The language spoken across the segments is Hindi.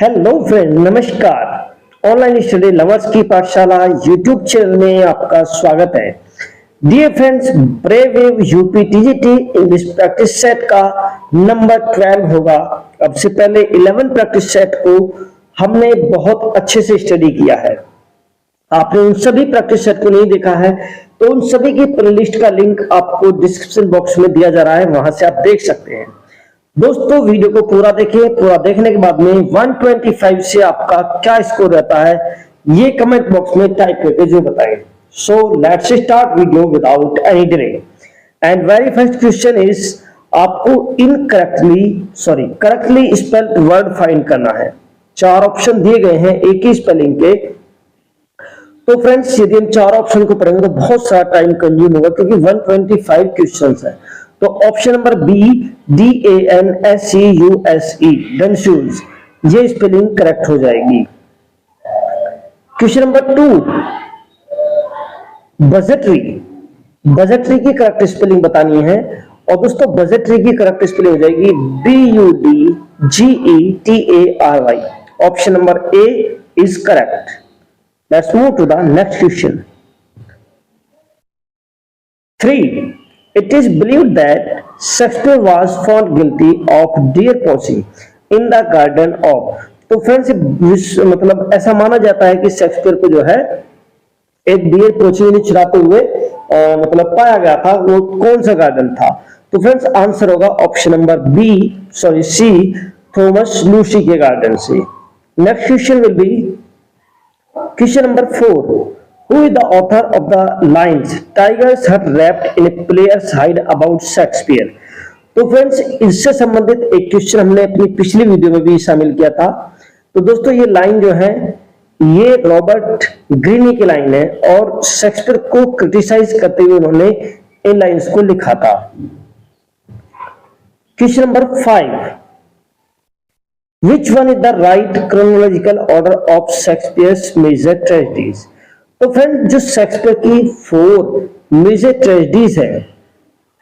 हेलो फ्रेंड, नमस्कार। ऑनलाइन स्टडी लवर्स की पाठशाला यूट्यूब चैनल में आपका स्वागत है। Dear friends, brave UP TGT English practice set का नंबर 12 होगा। अब से पहले 11 प्रैक्टिस सेट को हमने बहुत अच्छे से स्टडी किया है। आपने उन सभी प्रैक्टिस सेट को नहीं देखा है तो उन सभी की प्लेलिस्ट का लिंक आपको डिस्क्रिप्शन बॉक्स में दिया जा रहा है, वहां से आप देख सकते हैं। दोस्तों, वीडियो को पूरा देखिए। पूरा देखने के बाद में 125 से आपका क्या स्कोर रहता है ये कमेंट बॉक्स में टाइप करके जो बताएं। So let's start video without any delay. And very first question is, आपको करेक्टली स्पेल्ड वर्ड फाइंड करना है। 4 ऑप्शन दिए गए हैं एक ही स्पेलिंग के। तो फ्रेंड्स, यदि हम 4 ऑप्शन को पढ़ेंगे तो बहुत सारा टाइम कंज्यूम होगा क्योंकि 125 क्वेश्चंस है। तो ऑप्शन नंबर बी, DANSEUSE, डनशूज, ये स्पेलिंग करेक्ट हो जाएगी। क्वेश्चन नंबर 2, बजटरी, बजटरी की करेक्ट स्पेलिंग बतानी है। और दोस्तों, बजटरी की करेक्ट स्पेलिंग हो जाएगी BUDGETARY। Option number A is correct. Let's move to the next question. 3, it is believed that Shakespeare was found guilty of deer poaching in the garden of। तो फ्रेंड्स, मतलब ऐसा माना जाता है कि शेक्सपियर को जो है एक डियर पोचिंग चुराते हुए मतलब पाया गया था। वो कौन सा गार्डन था? तो फ्रेंड्स, आंसर होगा option number C, Thomas Lucy के गार्डन से। Next question will be question number 4, Who is the author of the lines Tigers are wrapped in a player's hide about Shakespeare? तो फ्रेंड्स, इससे संबंधित एक क्वेश्चन हमने अपनी पिछली वीडियो में भी शामिल किया था। तो दोस्तों, ये लाइन जो है ये रॉबर्ट ग्रीनी की लाइन है और शेक्सपियर को क्रिटिसाइज करते हुए उन्होंने इन लाइंस को लिखा था। Question number 5, Which one is the right chronological order of Shakespeare's major tragedies? तो फ्रेंड, जो शेक्सपियर की 4 मेजर ट्रेजेडीज है,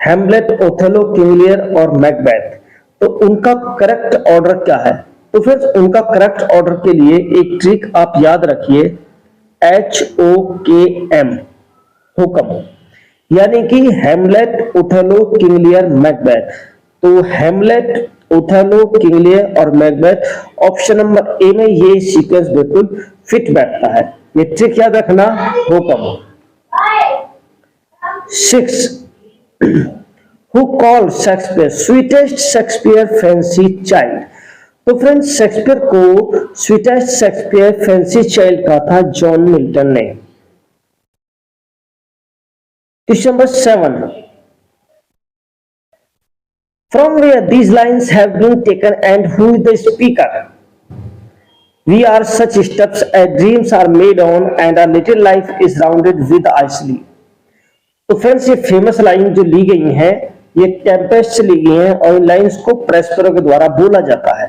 हैमलेट, ओथेलो, किंग लियर और मैकबेथ, तो उनका करेक्ट ऑर्डर क्या है? तो फ्रेंड्स, उनका करेक्ट ऑर्डर के लिए एक ट्रिक आप याद रखिए, HOKM, हुकम, यानी कि Hamlet, Othello, King Lear, Macbeth. तो हैमलेट, ओथेलो, किंग लियर और मैकबेथ, ऑप्शन नंबर ए में ये सीक्वेंस बिल्कुल फिट बैठता है। ये ट्रिक याद रखना, हुकम। 6, Who called Shakespeare sweetest Shakespeare fancy child? तो फ्रेंड्स, शेक्सपियर को स्वीटेस्ट शेक्सपियर फैंसी चाइल्ड कहा था जॉन मिल्टन ने। Question number 7, From where these lines have been taken and who is the speaker? We are such steps as dreams are made on and our little life is rounded with icily। तो फ्रेंड्स, ये फेमस लाइन जो ली गई हैं ये टेम्पेस्ट से ली गई हैं और इन लाइंस को प्रेस्पेरो के द्वारा बोला जाता है।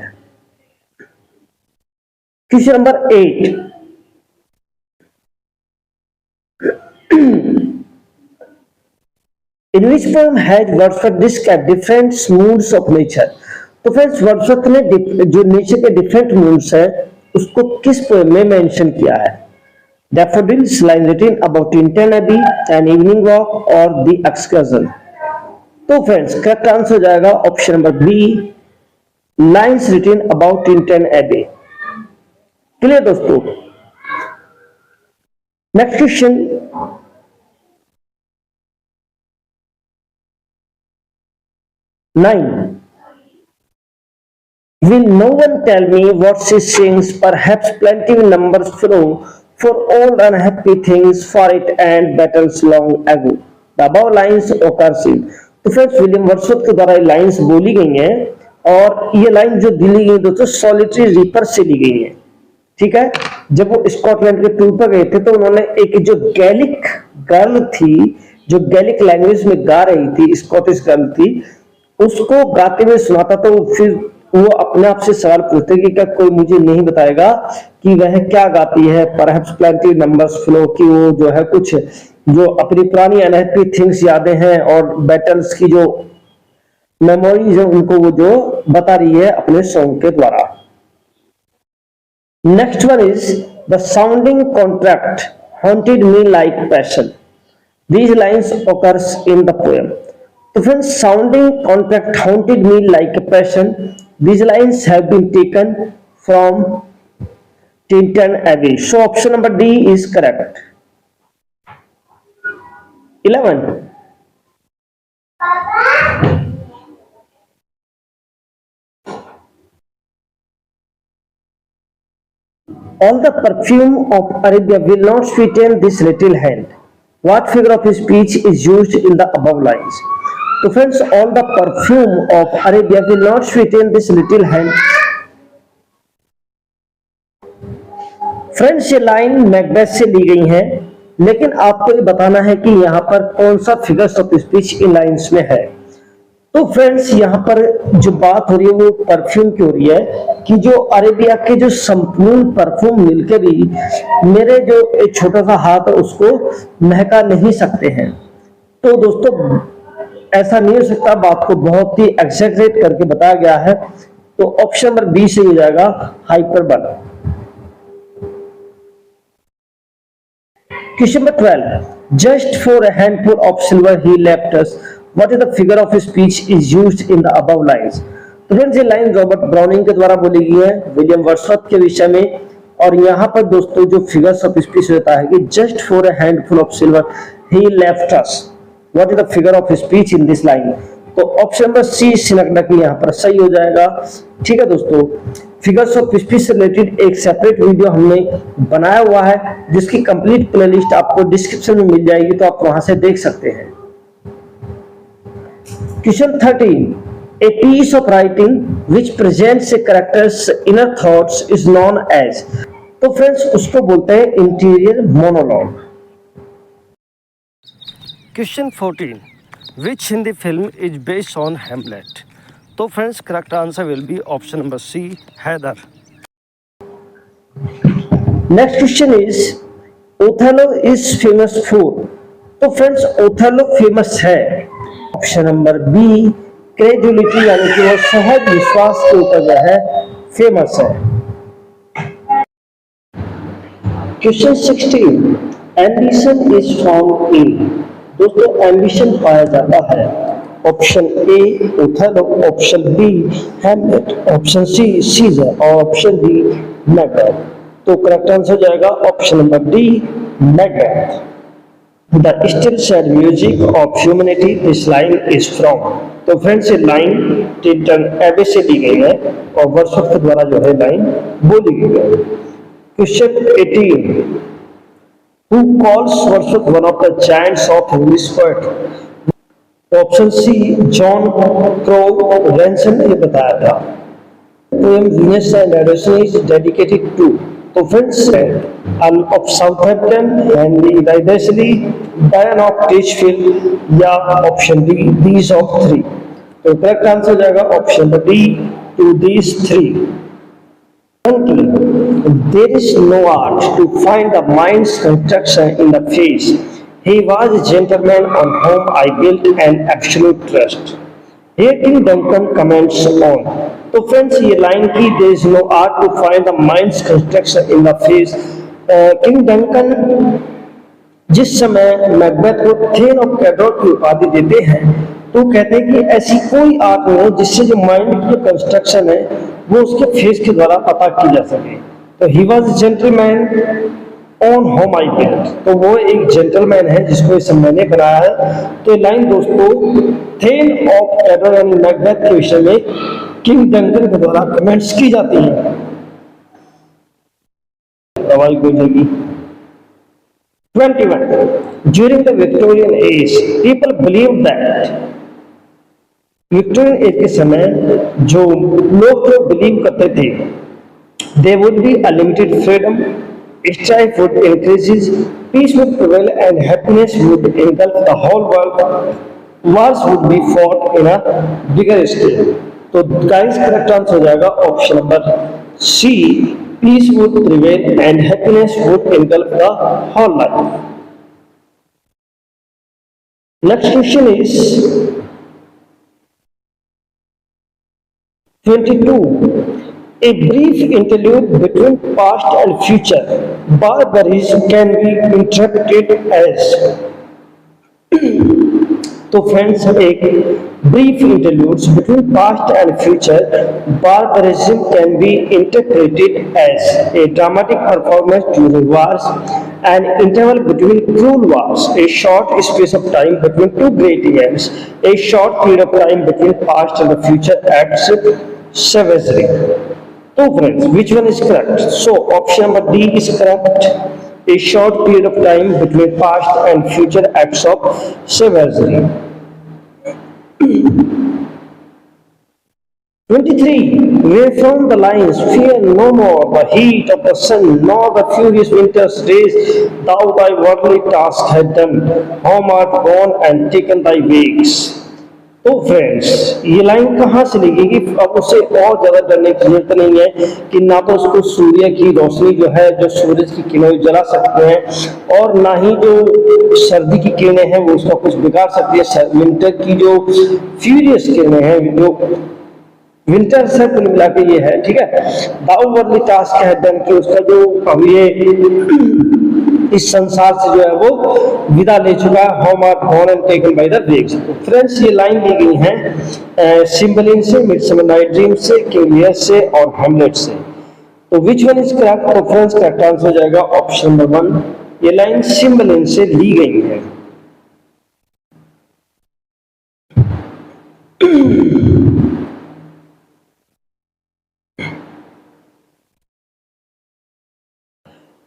Question number 8, In which poem has Wordsworth described different moods of nature? तो फ्रेंड्स, वर्ड्सवर्थ ने जो नेचर के डिफरेंट मूड्स है उसको किस पोएम में मेंशन किया है? Daffodils, line written about Tintern Abbey, an evening walk और द एक्सकर्जन। तो फ्रेंड्स, करेक्ट आंसर हो जाएगा option number B, lines written about Tintern Abbey. Clear दोस्तों? Next question, 9, Will no one tell me what she sings? Perhaps plenty numbers flow for all unhappy things for it and battles long ago. The above lines occur seen। तो फ्रेंड्स, विलियम वर्ड्सवर्थ के द्वारा ये लाइंस बोली गई हैं और ये लाइन जो दी गई दोस्तों सॉलिटरी रीपर से ली गई है। ठीक है, जब वो स्कॉटलैंड के टूर पर गए थे तो उन्होंने एक जो गैलिक गर्ल थी जो गैलिक लैंग्वेज में गा रही थी, स्कॉटिश गर्ल थी, उसको गाते हुए सुना था। तो फिर वो अपने आप से सवाल पूछते कि क्या कोई मुझे नहीं बताएगा कि वह क्या गाती है? परहैप्स प्लेंटी नंबर्स फ्लो, की वो जो है कुछ जो अपनी पुरानी अनहैप्पी थिंग्स यादें हैं और बैटल्स की जो मेमोरीज है उनको वो जो बता रही है अपने सॉन्ग के द्वारा। Next one is the sounding contract haunted me like passion. These lines occurs in the poem. The friends, sounding contract haunted me like a passion. These lines have been taken from Tintin Abbey. So option number D is correct. 11. All the perfume of Arabia will not sweeten this little hand. What figure of speech is used in the above lines? So friends, all the perfume of Arabia will not sweeten this little hand. Friends, ये लाइन मैकबेथ से ली गई है, लेकिन आपको ये बताना है कि यहाँ पर कौन सा figures of speech in lines में है। तो फ्रेंड्स, यहाँ पर जो बात हो रही है वो परफ्यूम की हो रही है कि जो अरेबिया के जो संपूर्ण परफ्यूम मिलके भी मेरे जो एक छोटा सा हाथ है उसको महका नहीं सकते हैं। तो दोस्तों, ऐसा नहीं हो सकता, बात को बहुत ही एग्जैगरेट करके बताया गया है। तो ऑप्शन नंबर बी से हो जाएगा हाइपरबल। Question number 12. Just for a handful of silver he left us. What is the figure of speech is used in the above lines? तो फ्रेंड्स, ये लाइन रॉबर्ट ब्राउनिंग के द्वारा बोली गई है विलियम वर्ड्सवर्थ के विषय में। और यहाँ पर दोस्तों जो फिगर्स ऑफ स्पीच होता है कि just for a handful of silver he left us. What is the figure of speech in this line? तो ऑप्शन नंबर सी सिनकनकी यहाँ पर सही हो जाएगा। ठीक है दोस्तों, फिगर्स ऑफ स्पीच से रिलेटेड एक सेपरेट वीडियो हमने बनाया हुआ है जिसकी कंप्लीट प्लेलिस्ट आपको डिस्क्रिप्शन में मिल जाएगी, तो आप वहां से देख सकते हैं। Question 13. A piece of writing which presents a character's inner thoughts is known as. तो फ्रेंड्स, उसको बोलते हैं interior monologue. Question 14. Which Hindi film is based on Hamlet? तो friends, correct answer will be option number C, Haider. Next question is Othello is famous for. तो फ्रेंड्स, ओथेलो फेमस है ऑप्शन नंबर बी क्रेडुलिटी, यानी कि वो सहज विश्वास के ऊपर जो है फेमस है। Question 16. Ambition is found in. दोस्तों, एम्बिशन पाया जाता है option A Othello, option B Hamlet, option C Caesar और ऑप्शन डी मैकबेथ। तो करेक्ट आंसर हो जाएगा option number D Macbeth. The still sad music of humanity this line is from. तो फ्रेंड्स, ये लाइन टिंटन एबे से ली गई है और वर्ड्सवर्थ के द्वारा जो है लाइन बोली गई है। Question 18. Who calls Wordsworth one of the giants of English poetry? Option C John Crowe Ransom ने बताया था। पोएम वीनस एंड एडिसन इज डेडिकेटेड टू। तो friends, Earl of Southampton, Henry Wriothesley, डायन ऑफ टिचफील्ड या option D these of three. तो करेक्ट आंसर हो जाएगा option D to these three. There is no art to find the mind's construction in the face. He was a gentleman on whom I built an absolute trust. Here King Duncan comments on. तो फ्रेंड्स, ये लाइन की there is no art to find the mind's construction in the face. King Duncan जिस समय मैकबेथ को थेन ऑफ कैडोर की उपाधि देते हैं तो कहते हैं कि ऐसी कोई आर्ट नहीं है जिससे जो माइंड की जो कंस्ट्रक्शन है वो उसके फेस के द्वारा पता की जा सके। तो he was gentleman on home I built. तो वो एक जेंटलमैन है जिसको इस मैंने बनाया है। तो लाइन दोस्तों थेन ऑफ कैडोर यानी मैकबेथ के विषय में किंग डंकन के द्वारा कमेंट्स की जाती है। दवाई को जाएगी 21. During the Victorian age, people believed that Victorian age के समय जो लोग जो बिलीव करते थे they would be a limited freedom, strife would increase, peace would prevail and happiness would engulf the whole world, wars would be fought in a bigger scale। तो गाइस, करेक्ट आंसर हो जाएगा option number C, peace would prevail and happiness would engulf the whole life। Next question is 22. A brief interlude between past and future. Barbarism can be interpreted as, तो फ्रेंड्स एक brief interludes between past and future. Barbarism can be interpreted as a dramatic performance during wars, an interval between cruel wars, a short space of time between two great events, a short period of time between past and the future acts savagery. So friends, which one is correct? So option number D is correct. A short period of time between past and future acts of savagery. 23. Where from the lines, fear no more the heat of the sun, nor the furious winter's days. Thou thy worldly task had done, home art gone and taken thy wakes. तो फ्रेंड्स ये लाइन कहाँ से ली गई कि अब उसे और ज्यादा डरने की जरूरत नहीं है कि ना तो उसको सूर्य की रोशनी जो है जो सूरज की किरणें जला सकते हैं और ना ही जो सर्दी की किरणें हैं वो उसका कुछ बिगाड़ सकती है। विंटर की जो फ्यूरियस किरणें हैं जो विंटर से कुल मिला के ये है, ठीक है। दाऊ वर्ली टास्क है डन कि उसका जो अब ये इस संसार से जो है वो विदा ले चुका है। Home are gone and taken by the waves. तो फ्रेंड्स ये लाइन दी गई है सिम्बलिन से, मिडसमर नाइट ड्रीम से, किंग लियर से और हेमलेट से। तो विच वन इज करेक्ट? तो फ्रेंड्स करेक्ट आंसर हो जाएगा ऑप्शन नंबर 1। ये लाइन सिम्बलिन से ली गई है।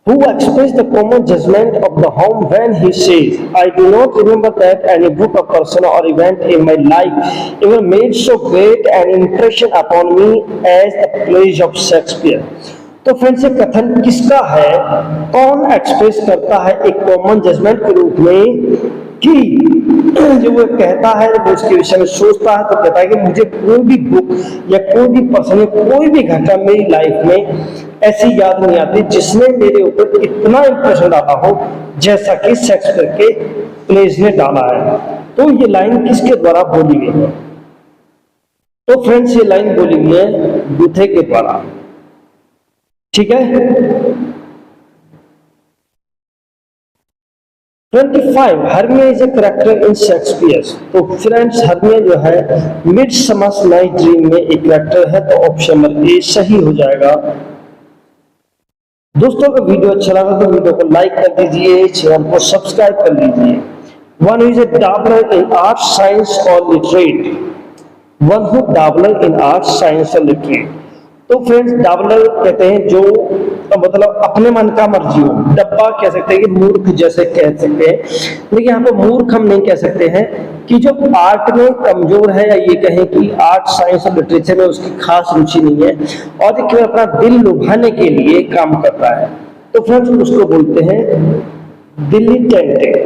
Who expressed the common judgment of the home when he says, I do not remember that any book or person or event in my life ever made so great an impression upon me as the plays of Shakespeare. तो फ्रेंड्स ये कथन किसका है? कौन एक्सप्रेस करता है एक कॉमन जजमेंट के रूप में कि जो वो कहता है वो उसके विषय में सोचता है तो कहता है कि मुझे कोई भी बुक या कोई भी पर्सन, कोई भी घटना मेरी लाइफ में ऐसी याद नहीं आती जिसने मेरे ऊपर इतना इंप्रेशन डाला हो जैसा कि शेक्सपियर के प्लेज ने डाला है। तो ये लाइन किसके द्वारा बोली गई है? तो फ्रेंड्स ये लाइन बोली गई है गुथे के द्वारा, ठीक है। 25. Hermia is a character in Shakespeare. तो फ्रेंड्स हर्मिया जो है मिडसमर नाइट ड्रीम में एक कैरेक्टर है। तो ऑप्शन नंबर ए सही हो जाएगा। दोस्तों अगर वीडियो अच्छा लगा तो वीडियो को लाइक कर दीजिए, चैनल को सब्सक्राइब कर लीजिए। One is a dabbler in art science और literate. One who dabbler in art science और लिटरेट। तो फ्रेंड्स डाबलर कहते हैं जो मतलब अपने मन का मर्जी हो। डब्बा कह सकते हैं कि मूर्ख जैसे कह सकते हैं, लेकिन यहाँ पे मूर्ख हम नहीं कह सकते हैं कि जो आर्ट में कमजोर है या ये कहें कि आर्ट साइंस और लिटरेचर में उसकी खास रुचि नहीं है और जो केवल अपना दिल लुभाने के लिए काम करता है। तो फ्रेंड्स उसको बोलते हैं डिलीटेंटेड।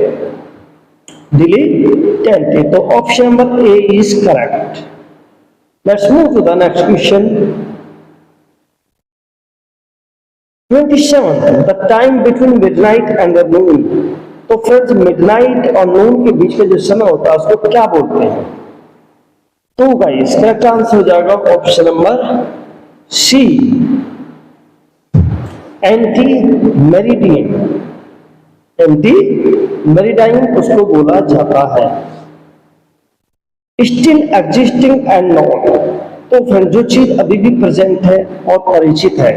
डिलीटेंटेड। तो option number A is correct. Let's move to the next question. 27. The time between midnight and the noon. तो फ्रेंड्स मिडनाइट और नून के बीच का जो समय होता है उसको क्या बोलते हैं? तो गाइस करेक्ट आंसर हो जाएगा option number C, ante meridian. Ante meridian उसको बोला जाता है। Still existing and not. तो फ्रेंड जो चीज अभी भी प्रेजेंट है और परिचित है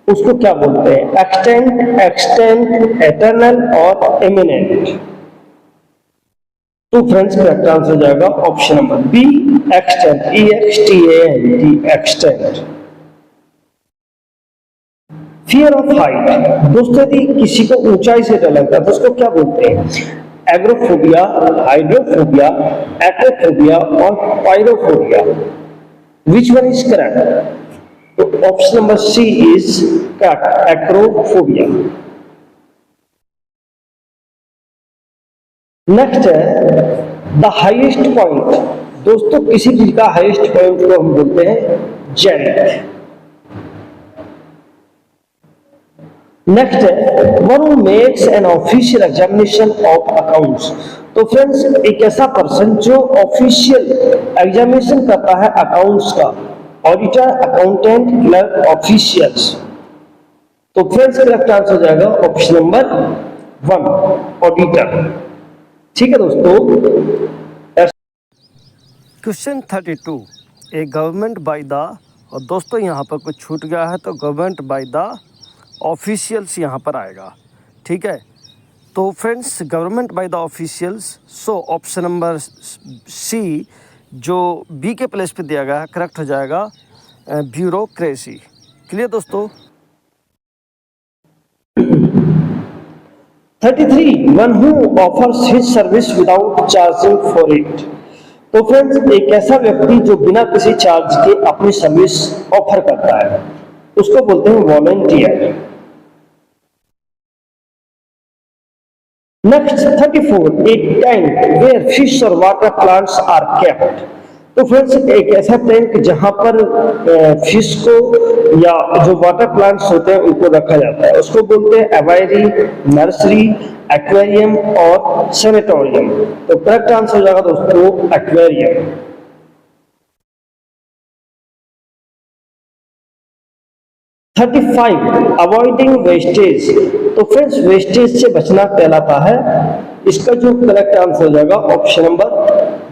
उसको क्या बोलते हैं? एक्सटेंट, एक्सटेंट, एटर्नल और एमिनेंट। तो फ्रेंड्स करेक्ट आंसर हो जाएगा option number B, extant. EXTANT, extant. Fear of height. दोस्तों यदि किसी को ऊंचाई से डर लगता है तो उसको क्या बोलते हैं? एग्रोफोबिया, हाइड्रोफोबिया, एक्रोफोबिया और pyrophobia. Which one is correct? तो option number C is correct, acrophobia. Next है द हाईएस्ट पॉइंट। दोस्तों किसी चीज का हाईएस्ट पॉइंट को हम बोलते हैं जेनिथ। नेक्स्ट है one who makes an official examination of accounts. तो फ्रेंड्स एक ऐसा पर्सन जो ऑफिशियल एग्जामिनेशन करता है अकाउंट्स का ऑडिटर, अकाउंटेंट, क्लर्क, ऑफिशियल्स। तो फ्रेंड्स करेक्ट आंसर हो जाएगा ऑप्शन नंबर 1, ऑडिटर। ठीक है दोस्तों। Question 32, A government by the, और दोस्तों यहाँ पर कुछ छूट गया है तो गवर्नमेंट बाय द ऑफिशियल्स यहाँ पर आएगा। ठीक है, तो friends government by the officials, so option number C जो बी के प्लेस पे दिया गया है करेक्ट हो जाएगा ब्यूरोक्रेसी। क्लियर दोस्तों। 33, one who offers his service without charging for it. तो फ्रेंड्स एक ऐसा व्यक्ति जो बिना किसी चार्ज के अपनी सर्विस ऑफर करता है उसको बोलते हैं volunteer. Next 34, a tank where fish और वाटर प्लांट्स आर केप्ट। तो फ्रेंड्स एक ऐसा टैंक जहां पर फिश को या जो वाटर प्लांट्स होते हैं उनको रखा जाता है उसको बोलते हैं एवायरी, नर्सरी, एक्वेरियम और सैनिटोरियम। तो करेक्ट आंसर हो जाएगा दोस्तों aquarium. Thirty five, avoiding wastage. तो फ्रेंड्स वेस्टेज से बचना कहलाता है, इसका जो करेक्ट आंसर हो जाएगा ऑप्शन नंबर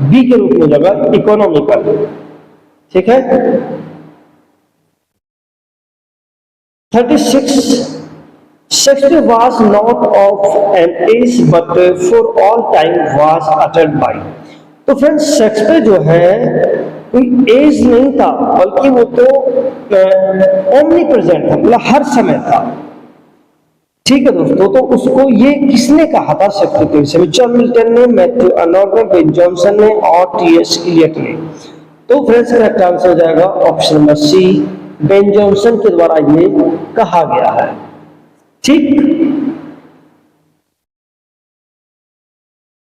बी के रूप में हो जाएगा इकोनॉमिकल। ठीक है। 36, Shakespeare was not of an age but for all time was uttered by। तो फ्रेंड्स शेक्सपियर जो है कोई एज नहीं था बल्कि वो तो ओमनी प्रेजेंट था, मतलब हर समय था। ठीक है दोस्तों, तो उसको ये किसने कहा था शेक्सपियर के विषय में? जॉन मिल्टन ने, मैथ्यू अर्नोल्ड ने, बेन जॉनसन ने और टी.एस. इलियट ने। तो फ्रेंड्स करेक्ट आंसर हो जाएगा option number C, Ben Jonson के द्वारा ये कहा गया है। ठीक।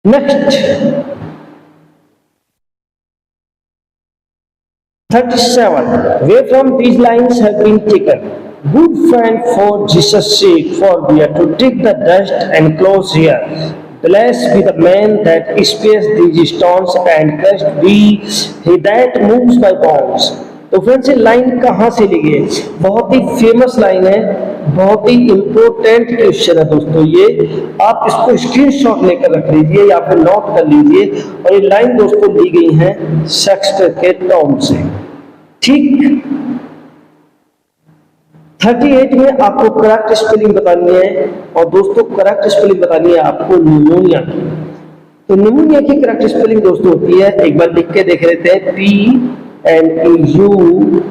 Next 37, where from these lines have been taken good friend for Jesus sake for we are to take the dust and close here blessed be the man that spares these stones and cursed be he that moves by bonds। तो फ्रेंड्स ये लाइन कहां से ली गई? बहुत ही फेमस लाइन है, बहुत ही इंपॉर्टेंट क्वेश्चन है दोस्तों। ये आप इसको स्क्रीनशॉट लेकर रख लीजिए या फिर नोट कर लीजिए। और ये लाइन दोस्तों ली गई है शेक्सपियर के टॉम से। ठीक। 38 में आपको करेक्ट स्पेलिंग बतानी है, और दोस्तों करेक्ट स्पेलिंग बतानी है आपको निमोनिया की। तो निमोनिया की करेक्ट स्पेलिंग दोस्तों होती है, एक बार लिख के देख लेते हैं, PNEUMONIA,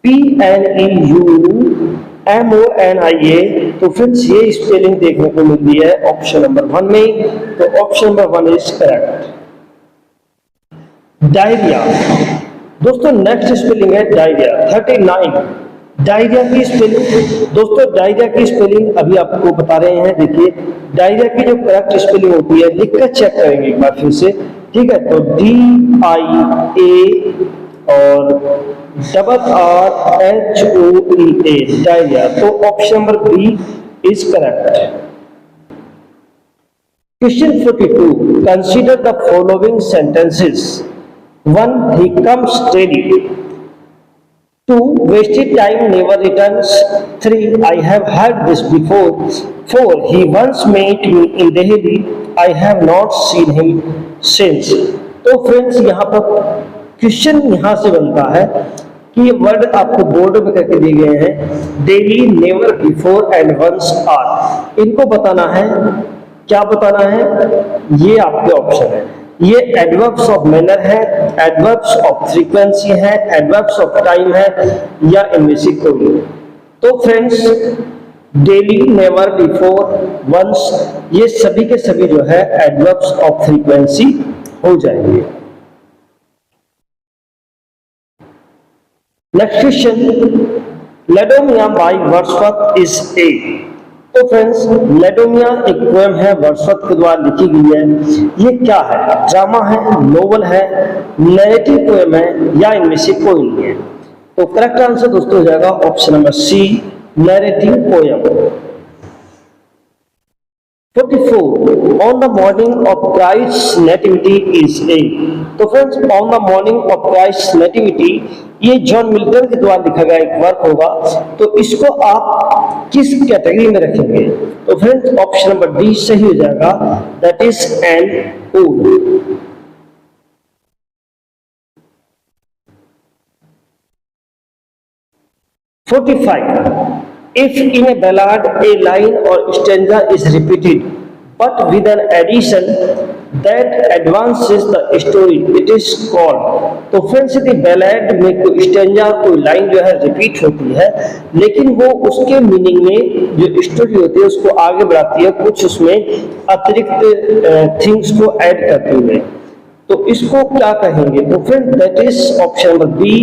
PNEUMONIA। तो फ्रेंड्स ये स्पेलिंग देखने को मिलती है ऑप्शन नंबर 1 में, तो option number 1 is correct. Diarrhoea दोस्तों नेक्स्ट स्पेलिंग है डायरिया। 39, डायरिया की स्पेलिंग दोस्तों, डायरिया की स्पेलिंग अभी आपको बता रहे हैं। देखिए डायरिया की जो करेक्ट स्पेलिंग होती है लिखकर चेक करेंगे एक बार फिर से। ठीक है, तो DIA और RRHOEA डायरिया। तो option number B is correct. Question 42, consider the following sentences. 1, he comes daily। 2, wasted time never returns। 3, I have heard this before। 4, he once met me in Delhi। I have not seen him since। तो फ्रेंड्स यहाँ पर क्वेश्चन यहाँ से बनता है कि ये वर्ड आपको बोर्ड में करके दिए गए हैं, daily, never, before and once are. इनको बताना है। क्या बताना है? ये आपके ऑप्शन है। ये एडवर्ब्स ऑफ मैनर है, एडवर्ब्स ऑफ फ्रीक्वेंसी है, एडवर्ब्स ऑफ टाइम है, या इनमें से कोई। तो friends daily, never, before, once ये सभी के सभी जो है एडवर्ब्स ऑफ फ्रीक्वेंसी हो जाएंगे। Next question, Laodamia by Wordsworth is a. तो फ्रेंड्स लेडोमिया एक पोएम है, वर्ड्सवर्थ के द्वारा लिखी गई है। ये क्या है? ड्रामा है, नोवेल है, नैरेटिव पोएम है, या इनमें से कोई नहीं है? तो करेक्ट आंसर दोस्तों हो जाएगा option number C, narrative poem. 44 on the morning of Christ's nativity is a। तो friends on the morning of Christ nativity ये जॉन मिल्टन के द्वारा लिखा गया एक वर्क होगा, तो इसको आप किस कैटेगरी में रखेंगे? तो फ्रेंड्स ऑप्शन नंबर डी सही हो जाएगा, that is an ode. 45 if in a ballad a line or stanza is repeated but with an addition that advances the story it is called। तो फ्रेंड्स यदि बैलाड में कोई स्टेंजा कोई लाइन जो है रिपीट होती है लेकिन वो उसके मीनिंग में जो स्टोरी होती है उसको आगे बढ़ाती है, कुछ उसमें अतिरिक्त थिंग्स को ऐड करते हुए, तो इसको क्या कहेंगे? तो friend that is option number B,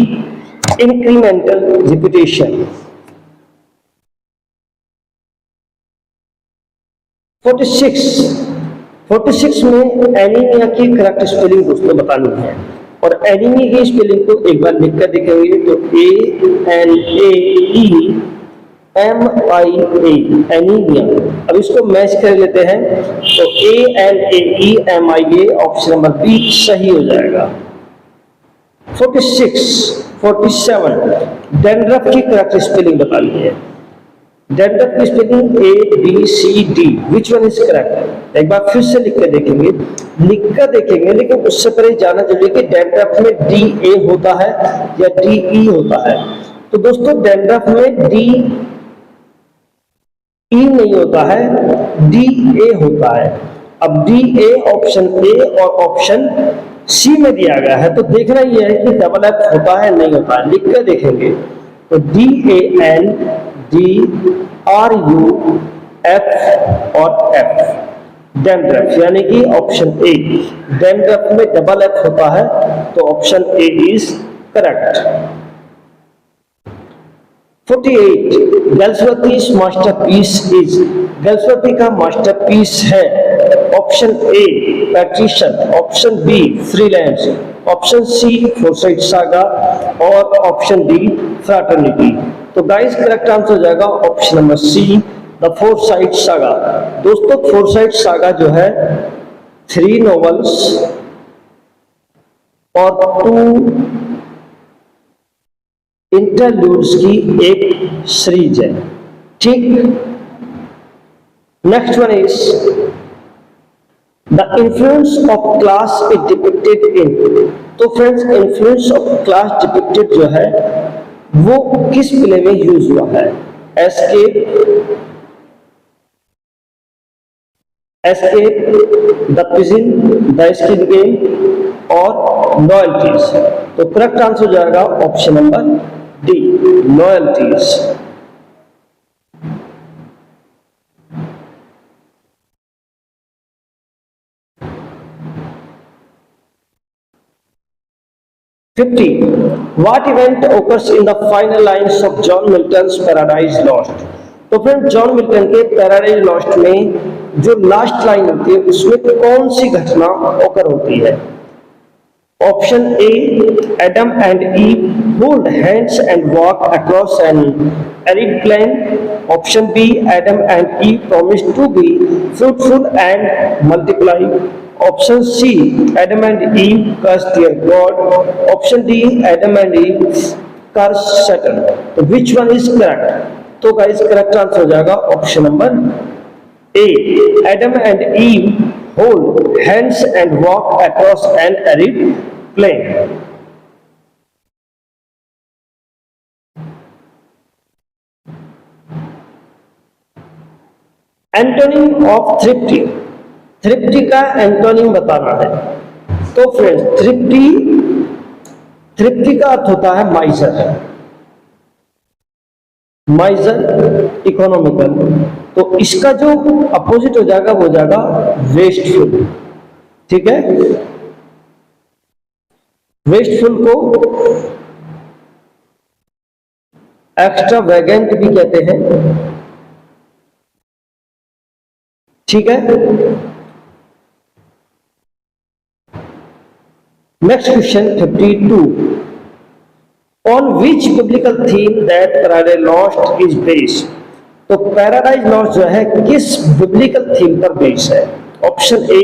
incremental repetition. 46 में एनीमिया की करेक्ट स्पेलिंग दोस्तों बतानी है, और एनीमिया की स्पेलिंग को एक बार लिख कर देखेंगे तो ANAEMIA, एनीमिया। अब इसको मैच कर लेते हैं तो ANAEMIA ऑप्शन नंबर बी सही हो जाएगा। 47 डैंड्रफ की करेक्ट स्पेलिंग बतानी है। डैंड्रफ की spelling ABCD, which one is correct? एक बार फिर से लिख कर देखेंगे, लेकिन उससे पहले जानना जरूरी है कि डैंड्रफ में DA होता है या DE होता है। तो दोस्तों डैंड्रफ में DE नहीं होता है, DA होता है। अब DA ऑप्शन A और ऑप्शन सी में दिया गया है, तो देखना ही है कि डबल एफ होता है नहीं होता है। लिख कर देखेंगे तो DANDRUF और F डैंड्रफ, यानी कि ऑप्शन ए डैंड्रफ में डबल एफ होता है, तो option A is correct. 48 Galsworthy's masterpiece is, Galsworthy का मास्टरपीस है option A Patrician, option B Freelands, option C Forsyte Saga और ऑप्शन डी फ्रैटर्निटी। तो गाइस करेक्ट आंसर हो जाएगा option number C, the Forsyte Saga. दोस्तों फोरसाइट सागा जो है 3 नॉवेल्स और 2 इंटरल्यूड्स की एक सीरीज है, ठीक। Next one is the influence of class is depicted in. तो friends influence of class depicted जो है वो किस प्ले में यूज हुआ है? Escape, the Pigeon, the Skin Game और लॉयल्टीज। तो करेक्ट आंसर हो जाएगा option number D, Loyalties. What event occurs in the final lines of John Milton's Paradise Lost? तो फ्रेंड जॉन मिल्टन के पैराडाइज लॉस्ट में जो लास्ट लाइन होती है उसमें कौन सी घटना ओकर होती है? Option A Adam and Eve hold hands and walk across an arid plain, option B Adam and Eve promise to be fruitful and multiply, option C Adam and Eve curse their god, option D Adam and Eve curse Saturn. तो विच वन इज करेक्ट? तो गाइस करेक्ट आंसर हो जाएगा option number A, Adam and Eve hold hands and walk across an arid plain। Antonym of thrifty, thrifty का एंटोनिम बताना है। तो फ्रेंड्स थ्रिफ्टी का अर्थ होता है माइजर, माइजर इकोनॉमिकल, तो इसका जो अपोजिट हो जाएगा वो जाएगा वेस्टफुल, ठीक है। वेस्टफुल को एक्स्ट्रावेगेंट भी कहते हैं, ठीक है। Next question 52 on which biblical theme that Paradise Lost is based? तो पैराडाइज लॉस्ट जो है किस बिब्लिकल थीम पर बेस्ड है? Option A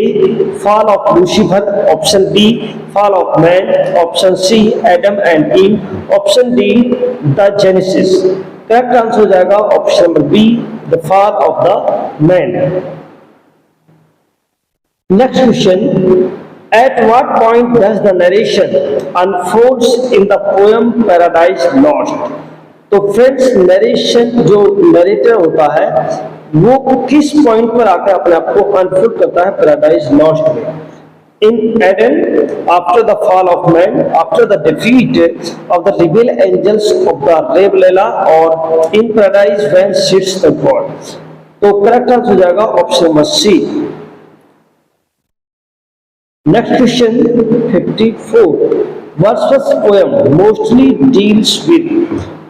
fall of Lucifer, option B fall of man, option C Adam and Eve, option D the Genesis. Correct answer हो जाएगा option number B the fall of the man. Next question, at what point does the narration unfolds in the poem Paradise Lost? तो फ्रेंड्स नरेशन जो नरेटर होता है वो किस पॉइंट पर आकर अपने आप को अनफोल्ड करता है पैराडाइज लॉस्ट में? In Eden, after the fall of man, after the defeat of the rebel angels of the रेबलेला, और in paradise when sits the god. तो करेक्ट आंसर हो जाएगा option number C. Next question 54, Wordsworth poem mostly deals with.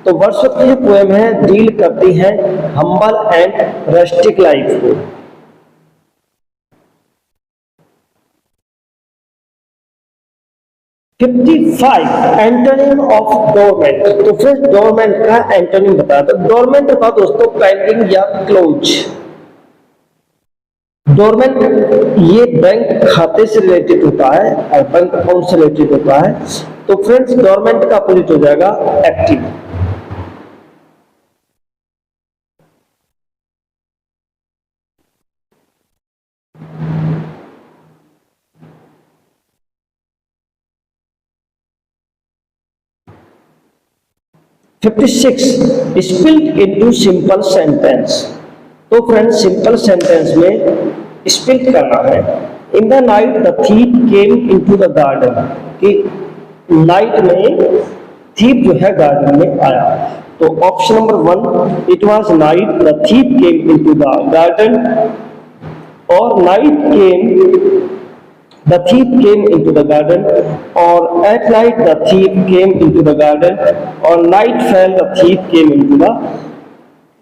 तो वर्ड्सवर्थ की जो पोएम है डील करती है हम्बल एंड रस्टिक लाइफ को। Antonym of dormant. तो फिर डोरमेंट का एंटोनिम बता दो। डोरमेंट होता दोस्तों पेंडिंग या क्लोज। डोरमेंट ये बैंक खाते से रिलेटेड होता है और बैंक अकाउंट से रिलेटेड होता है। तो फ्रेंड्स डोरमेंट का अपोजिट हो जाएगा active. Split into simple sentence. तो फ्रेंड्स सिंपल सेंटेंस में स्पिल्ड करना है। In the night the thief came into the garden, कि नाइट में थीफ जो है गार्डन में आया। तो option number 1 it was night the thief came into the garden, और night came the thief came into the garden, or at night the thief came into the garden, or night fell the thief came into the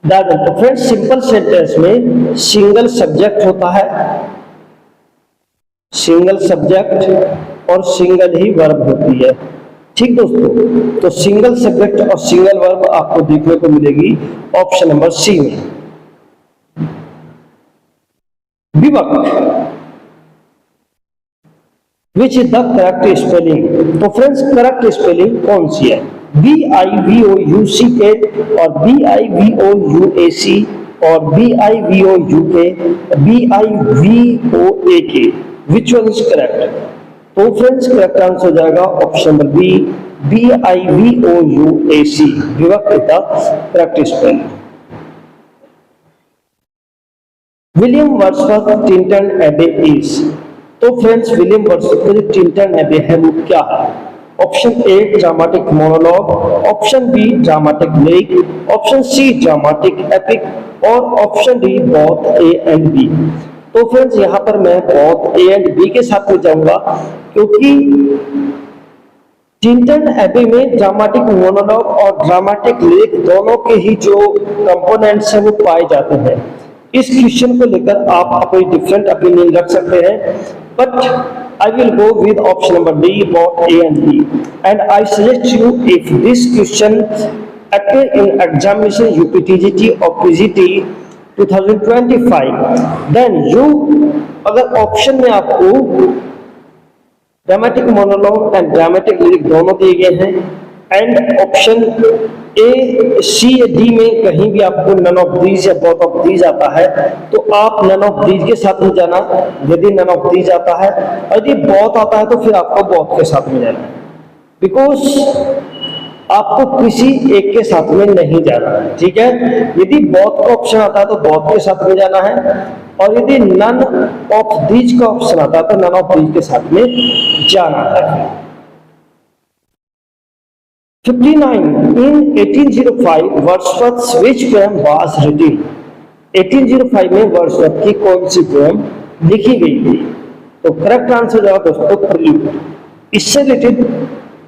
garden। तो फ्रेंड्स सिंपल सेंटेंस में सिंगल सब्जेक्ट होता है, सिंगल सब्जेक्ट और सिंगल ही वर्ब होती है। ठीक दोस्तों, तो सिंगल सब्जेक्ट और सिंगल वर्ब आपको देखने को मिलेगी ऑप्शन नंबर सी में। विभक्त which is the correct spelling. तो फ्रेंड्स करेक्ट स्पेलिंग कौन सी है? BIVOUCK और BIVOUAC और BIVOUK, BIVOAK, which one is correct? तो फ्रेंड्स करेक्ट आंसर हो जाएगा ऑप्शन नंबर बी BIVOUAC, विभक्त का correct spelling. William Wordsworth Tintern Abbey is. तो फ्रेंड्स विलियम वर्ड्सवर्थ का जो टिंटन एबे है वो क्या है? Option A dramatic monologue, option B dramatic lyric, option C dramatic epic, और option D both A and B. तो फ्रेंड्स यहाँ पर मैं बोथ ए एंड बी के साथ में जाऊंगा, क्योंकि टिंटन एबे में ड्रामेटिक मोनोलॉग और ड्रामेटिक लिरिक दोनों के ही जो कंपोनेंट्स हैं वो पाए जाते हैं। इस क्वेश्चन को लेकर आप अपनी डिफरेंट ओपिनियन रख सकते हैं, but I will go with option number D, both A and B, and I suggest you if this question appear in examination UPTGT or PGT 2025, then you अगर ऑप्शन में आपको dramatic monologue and dramatic lyric दोनों दिए गए हैं, and option A C D में कहीं भी आपको नन ऑफ दीज या बोथ ऑफ दीज आता है, तो आप नन ऑफ दीज के साथ में जाना यदि नन ऑफ दीज आता है, और यदि बोथ आता है तो फिर आपको बोथ के साथ में जाना है, बिकॉज आपको किसी एक के साथ में नहीं जाना है। ठीक है, यदि बोथ का ऑप्शन आता है तो बोथ के साथ में जाना है, और यदि नन ऑफ दीज का ऑप्शन आता है तो नन ऑफ दीज के साथ में जाना है। 59 in 1805 Wordsworth which poem was written। 1805 में वर्ड्सवर्थ की कौन सी पोएम लिखी गई थी? तो करेक्ट आंसर जवाब दोस्तों प्रिल्यूड। इससे रिलेटेड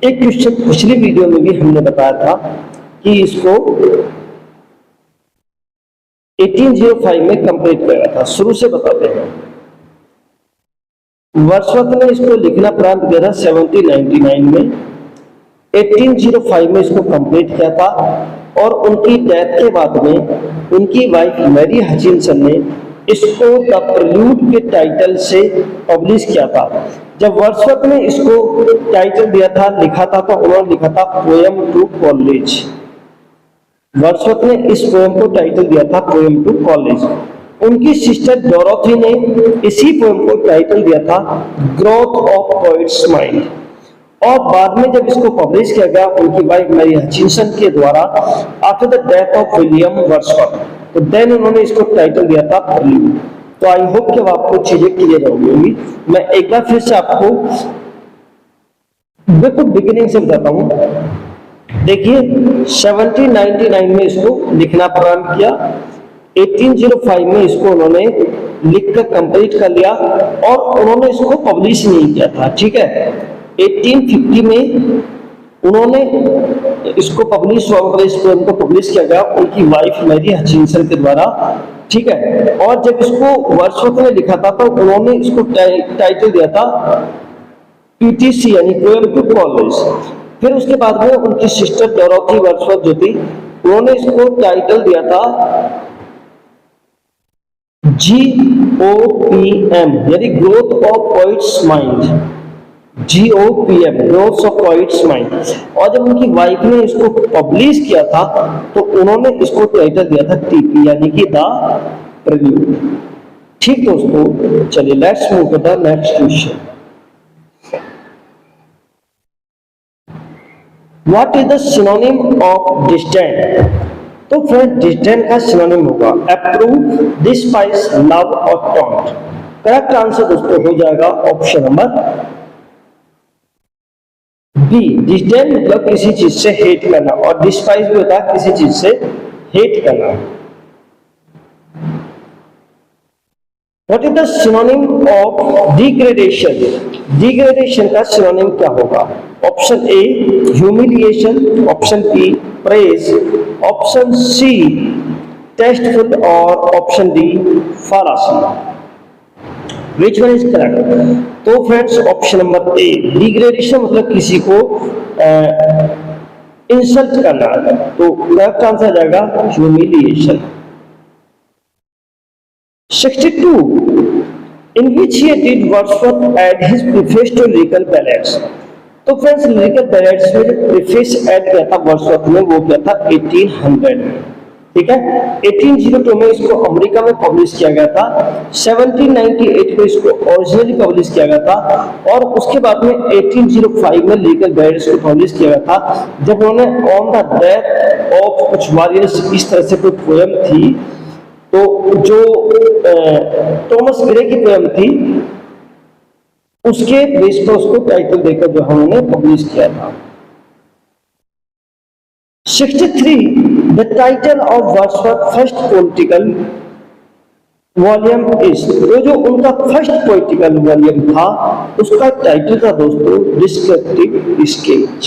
एक क्वेश्चन पिछली वीडियो में भी हमने बताया था कि इसको 1805 में कंप्लीट किया था। शुरू से बताते हैं। वर्ड्सवर्थ ने इसको लिखना प्रारंभ किया था 1799 में, 1805 में इसको कंप्लीट किया था, और उनकी डेथ के बाद में उनकी वाइफ मैरी हचिंसन ने इसको द प्रेल्यूड के टाइटल से पब्लिश किया था। जब वर्ड्सवर्थ ने इसको टाइटल दिया था, लिखा था, तो उन्होंने लिखा था पोएम टू कॉलेज। वर्ड्सवर्थ ने इस पोएम को टाइटल दिया था पोएम टू कॉलेज। उनकी सिस्टर डोरोथी ने इसी पोएम को टाइटल दिया था ग्रोथ ऑफ पोएट्स माइंड। और बाद में जब इसको पब्लिश किया गया उनकी वाइफ मैरी हचिंसन के द्वारा after the death of William Wordsworth, तो देन उन्होंने इसको टाइटल दिया था प्रेल्यूड। तो आई होप कि आपको चीजें क्लियर होंगी। मैं एक बार फिर से आपको बिल्कुल बिगिनिंग से बताता हूं। देखिए 1799 में इसको लिखना प्रारंभ किया, 1805 में इसको उन्होंने लिखकर कंप्लीट कर लिया और उन्होंने इसको पब्लिश नहीं किया था, ठीक है। 1850 में उन्होंने इसको पब्लिश हुआ, मतलब इस पोएम को पब्लिश किया गया उनकी वाइफ मैरी हचिंसन के द्वारा, ठीक है। और जब इसको वर्ड्सवर्थ ने लिखा था तो उन्होंने इसको टाइटल दिया था पीटीसी यानी पोएम टू कॉलेज। फिर उसके बाद में उनकी सिस्टर डोरोथी वर्ड्सवर्थ जो थी उन्होंने इसको टाइटल दिया था GOPM यानी growth of poets mind, GOPM growth of poets mind. और जब उनकी वाइफ ने इसको पब्लिश किया था तो उन्होंने इसको टाइटल दिया था TP यानी कि द प्रेल्यूड। ठीक दोस्तों, चलिए let's move to the next question. What is the synonym of distant? तो फ्रेंड डिस्टेंट का सिनोनिम होगा अप्रूव, डिस्पाइस, लव और टॉन्ट। करेक्ट आंसर दोस्तों हो जाएगा ऑप्शन नंबर बी। डिस्डेन मतलब किसी चीज से हेट करना और डिस्पाइस भी होता है किसी चीज से हेट करना। What is the synonym of degradation? Degradation का सिनोनिम क्या होगा? Option A humiliation, option B praise, option C tasteful और option D fallacy. Which one is correct? तो friends option number A degradation मतलब किसी को इंसल्ट करना, तो करेक्ट आंसर आ जाएगा humiliation. 62 in which year did Wordsworth add his preface to lyrical ballads? तो फ्रेंड्स लिरिकल बैलेड्स में जो प्रीफेस ऐड किया था वर्ड्सवर्थ ने वो किया था 1800 में, ठीक है। 1802 में इसको अमेरिका में पब्लिश किया गया था, 1798 में इसको ओरिजिनली पब्लिश किया गया था और उसके बाद में 1805 में लिरिकल बैलेड्स को पब्लिश किया गया था जब उन्होंने ऑन द डेथ ऑफ कुछ वॉरियर्स इस तरह से कोई पोएम थी, तो जो थॉमस ग्रे की पोएम थी उसके बेस पर उसको टाइटल देकर जो हमने पब्लिश किया था। 63 the title of Wordsworth first political volume is, तो जो उनका फर्स्ट पॉलिटिकल वॉल्यूम था उसका टाइटल था दोस्तों descriptive sketch.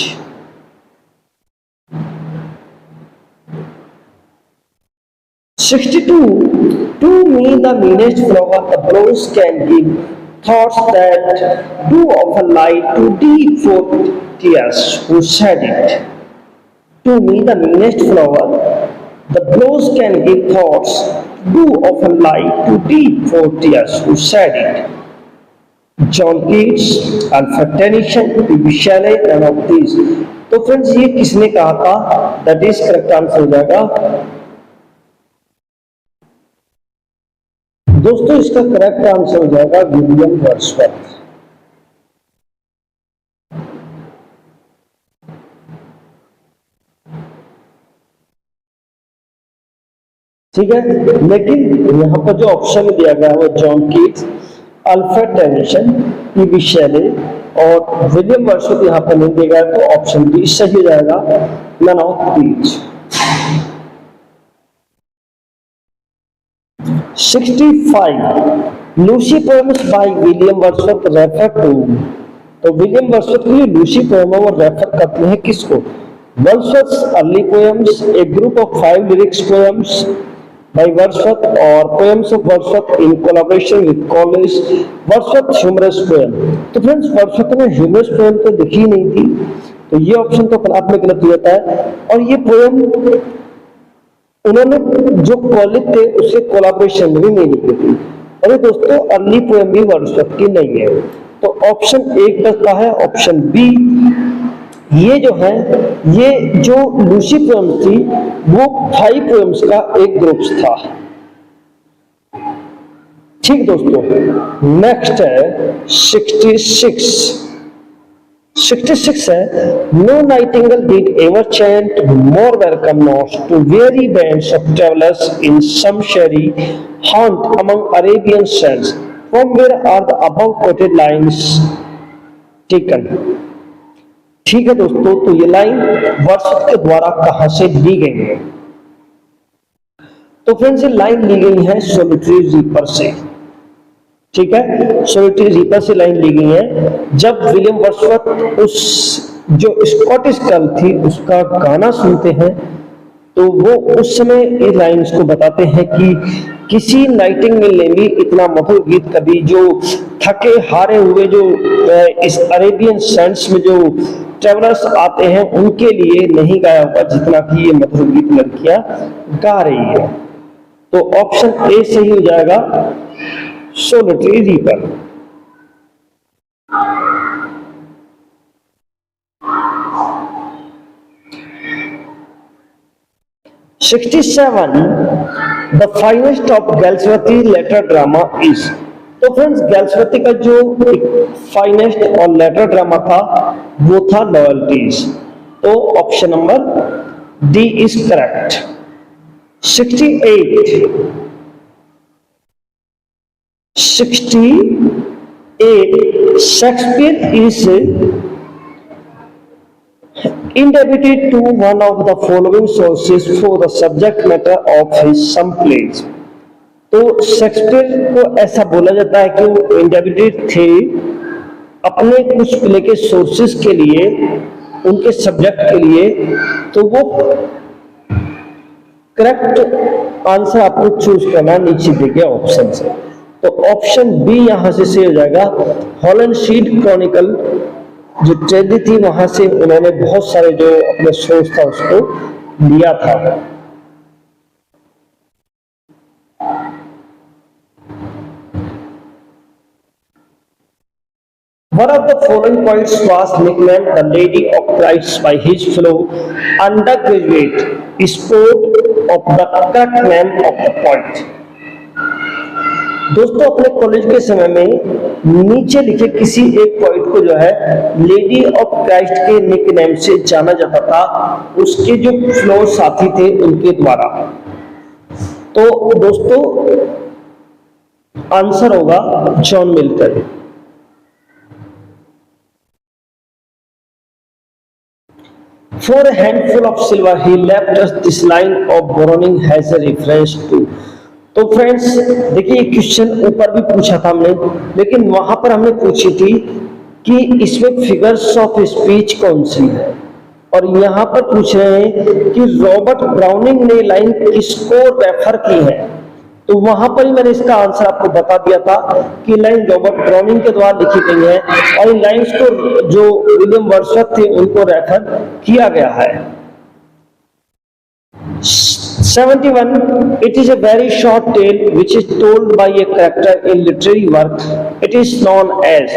To me the meanest flower the blows can give thoughts that do often lie too deep for tears who shed it. To me the meanest flower the blows can give thoughts do often lie too deep for tears who shed it. John Keats, Alfred Tennyson, P.B. Shelley, none of these. तो फ्रेंड्स ये किसने कहा था? दैट इज करेक्ट आंसर हो जाएगा दोस्तों, इसका करेक्ट आंसर हो जाएगा विलियम वर्ड्सवर्थ। ठीक है, लेकिन यहाँ पर जो ऑप्शन दिया गया है वो John Keats, Alfred Tennyson, PB Shelley और विलियम वर्ड्सवर्थ यहाँ पर नहीं दिया गया, तो ऑप्शन बी सही हो जाएगा, none of these. 65 Lucy poems by William Wordsworth refer to, तो विलियम वर्ड्सवर्थ की लूसी पोएम वो रेफर करते हैं किसको? Wordsworth early poems, a group of 5 lyrics poems by Wordsworth और poems of Wordsworth in collaboration with Coleridge, Wordsworth humorous poem. तो फ्रेंड्स वर्ड्सवर्थ ने ह्यूमरस पोएम तो लिखी नहीं थी, तो ये ऑप्शन तो अपने आप में गलत हो जाता है। और ये पोएम उन्होंने जो कॉलेज थे उससे कोलाब्रेशन में भी नहीं लिखी थी। अरे दोस्तों, अर्ली पोएम भी वर्ड्सवर्थ की नहीं है। तो ऑप्शन एक बचता है, ऑप्शन बी। ये जो है, ये जो लूसी पोएम्स थी वो 5 पोएम्स का एक ग्रुप था। ठीक दोस्तों, नेक्स्ट है 66 है, no nightingale did ever chant more welcome notes to weary bands of travellers in some shady haunt among Arabian sands from where are the above quoted lines taken. ठीक है दोस्तों, तो ये लाइन वर्ड्सवर्थ के द्वारा कहां से ली गई है? तो फ्रेंड्स, ये लाइन ली गई है सोलिटरी रीपर से। ठीक है, सोलिटरी रीपर से लाइन ली गई है। जब विलियम वर्ड्सवर्थ उस जो स्कॉटिश गर्ल थी उसका गाना सुनते हैं तो वो उस समय इस लाइन्स को बताते हैं कि किसी नाइटिंगेल ने भी इतना मधुर गीत कभी, जो थके हारे हुए जो इस अरेबियन सैंड्स में जो ट्रेवलर्स आते हैं उनके लिए नहीं गाया होगा जितना कि ये मधुर गीत लड़कियां गा रही है। तो ऑप्शन ए सही हो जाएगा, solitary reaper. The finest of Galsworthy later drama is. तो फ्रेंड्स, गैल्सवर्थी का जो फाइनेस्ट और लेटर ड्रामा था वो था लॉयल्टीज। तो option number D is correct. 68 Shakespeare is indebted to one of the following sources for the subject matter of his some plays। तो शेक्सपियर को ऐसा बोला जाता है कि वो इंडेबिटेड थे अपने कुछ प्ले के सोर्सेस के लिए, उनके सब्जेक्ट के लिए। तो वो करेक्ट आंसर आपको चूज करना नीचे दिए गए ऑप्शन से। तो ऑप्शन बी यहां से सही हो जाएगा। हॉलनशील्ड क्रॉनिकल जो ट्रेजेडी थी वहां से उन्होंने बहुत सारे जो अपने सोर्स था उसको लिया था। One of the following poets was nicknamed the Lady of Christ by his fellow undergraduate. Sport of the correct name of the poet। दोस्तों, अपने कॉलेज के समय में नीचे लिखे किसी एक पॉइंट को जो है लेडी ऑफ क्राइस्ट के निक नेम से जाना जाता था, उसके जो फ्लो साथी थे उनके द्वारा। तो दोस्तों, आंसर होगा John Milton. For a handful of silver he left us this line of borrowing has a reference to। तो फ्रेंड्स देखिए, ये क्वेश्चन ऊपर भी पूछा था हमने, लेकिन वहां पर हमने पूछी थी कि इसमें फिगर्स ऑफ स्पीच कौन सी है, और यहाँ पर पूछ रहे हैं कि रॉबर्ट ब्राउनिंग ने लाइन किसको रेफर की है। तो वहां पर ही मैंने इसका आंसर आपको बता दिया था कि लाइन रॉबर्ट ब्राउनिंग के द्वारा लिखी गई है, और इन लाइन्स को जो विलियम वर्ड्सवर्थ थे उनको रेफर किया गया है। 71 it is a very short tale which is told by a character in literary work, it is known as।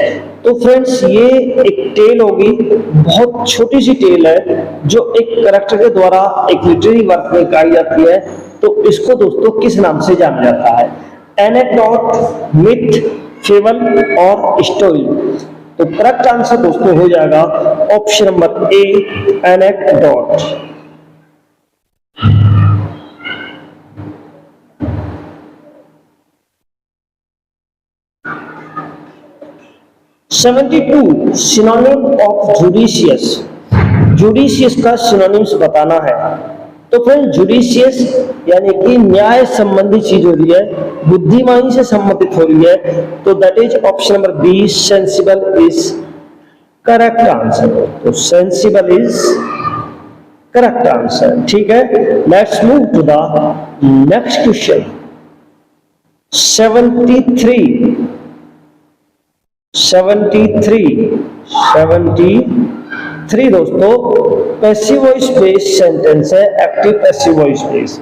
तो फ्रेंड्स, ये एक टेल होगी, बहुत छोटी सी टेल है जो एक कैरेक्टर के द्वारा एक लिटरेरी वर्क में गाई जाती है। तो इसको दोस्तों किस नाम से जाना जाता है? एनेक्डोट, मिथ, फेबल और स्टोरी। तो करेक्ट आंसर दोस्तों हो जाएगा option number A, anecdote. 72 synonym of judicious. Judicious का सिनोनिम्स बताना है। तो फ्रेंड, जुडिशियस यानी कि न्याय संबंधी चीज हो रही है, बुद्धिमानी से संबंधित हो रही है। तो that is option number B, sensible is correct answer. तो सेंसिबल इज करेक्ट आंसर। ठीक है, let's move to the next question. 73 दोस्तों पैसिव वॉइस बेस्ड सेंटेंस है, एक्टिव पैसिव वॉइस बेस्ड।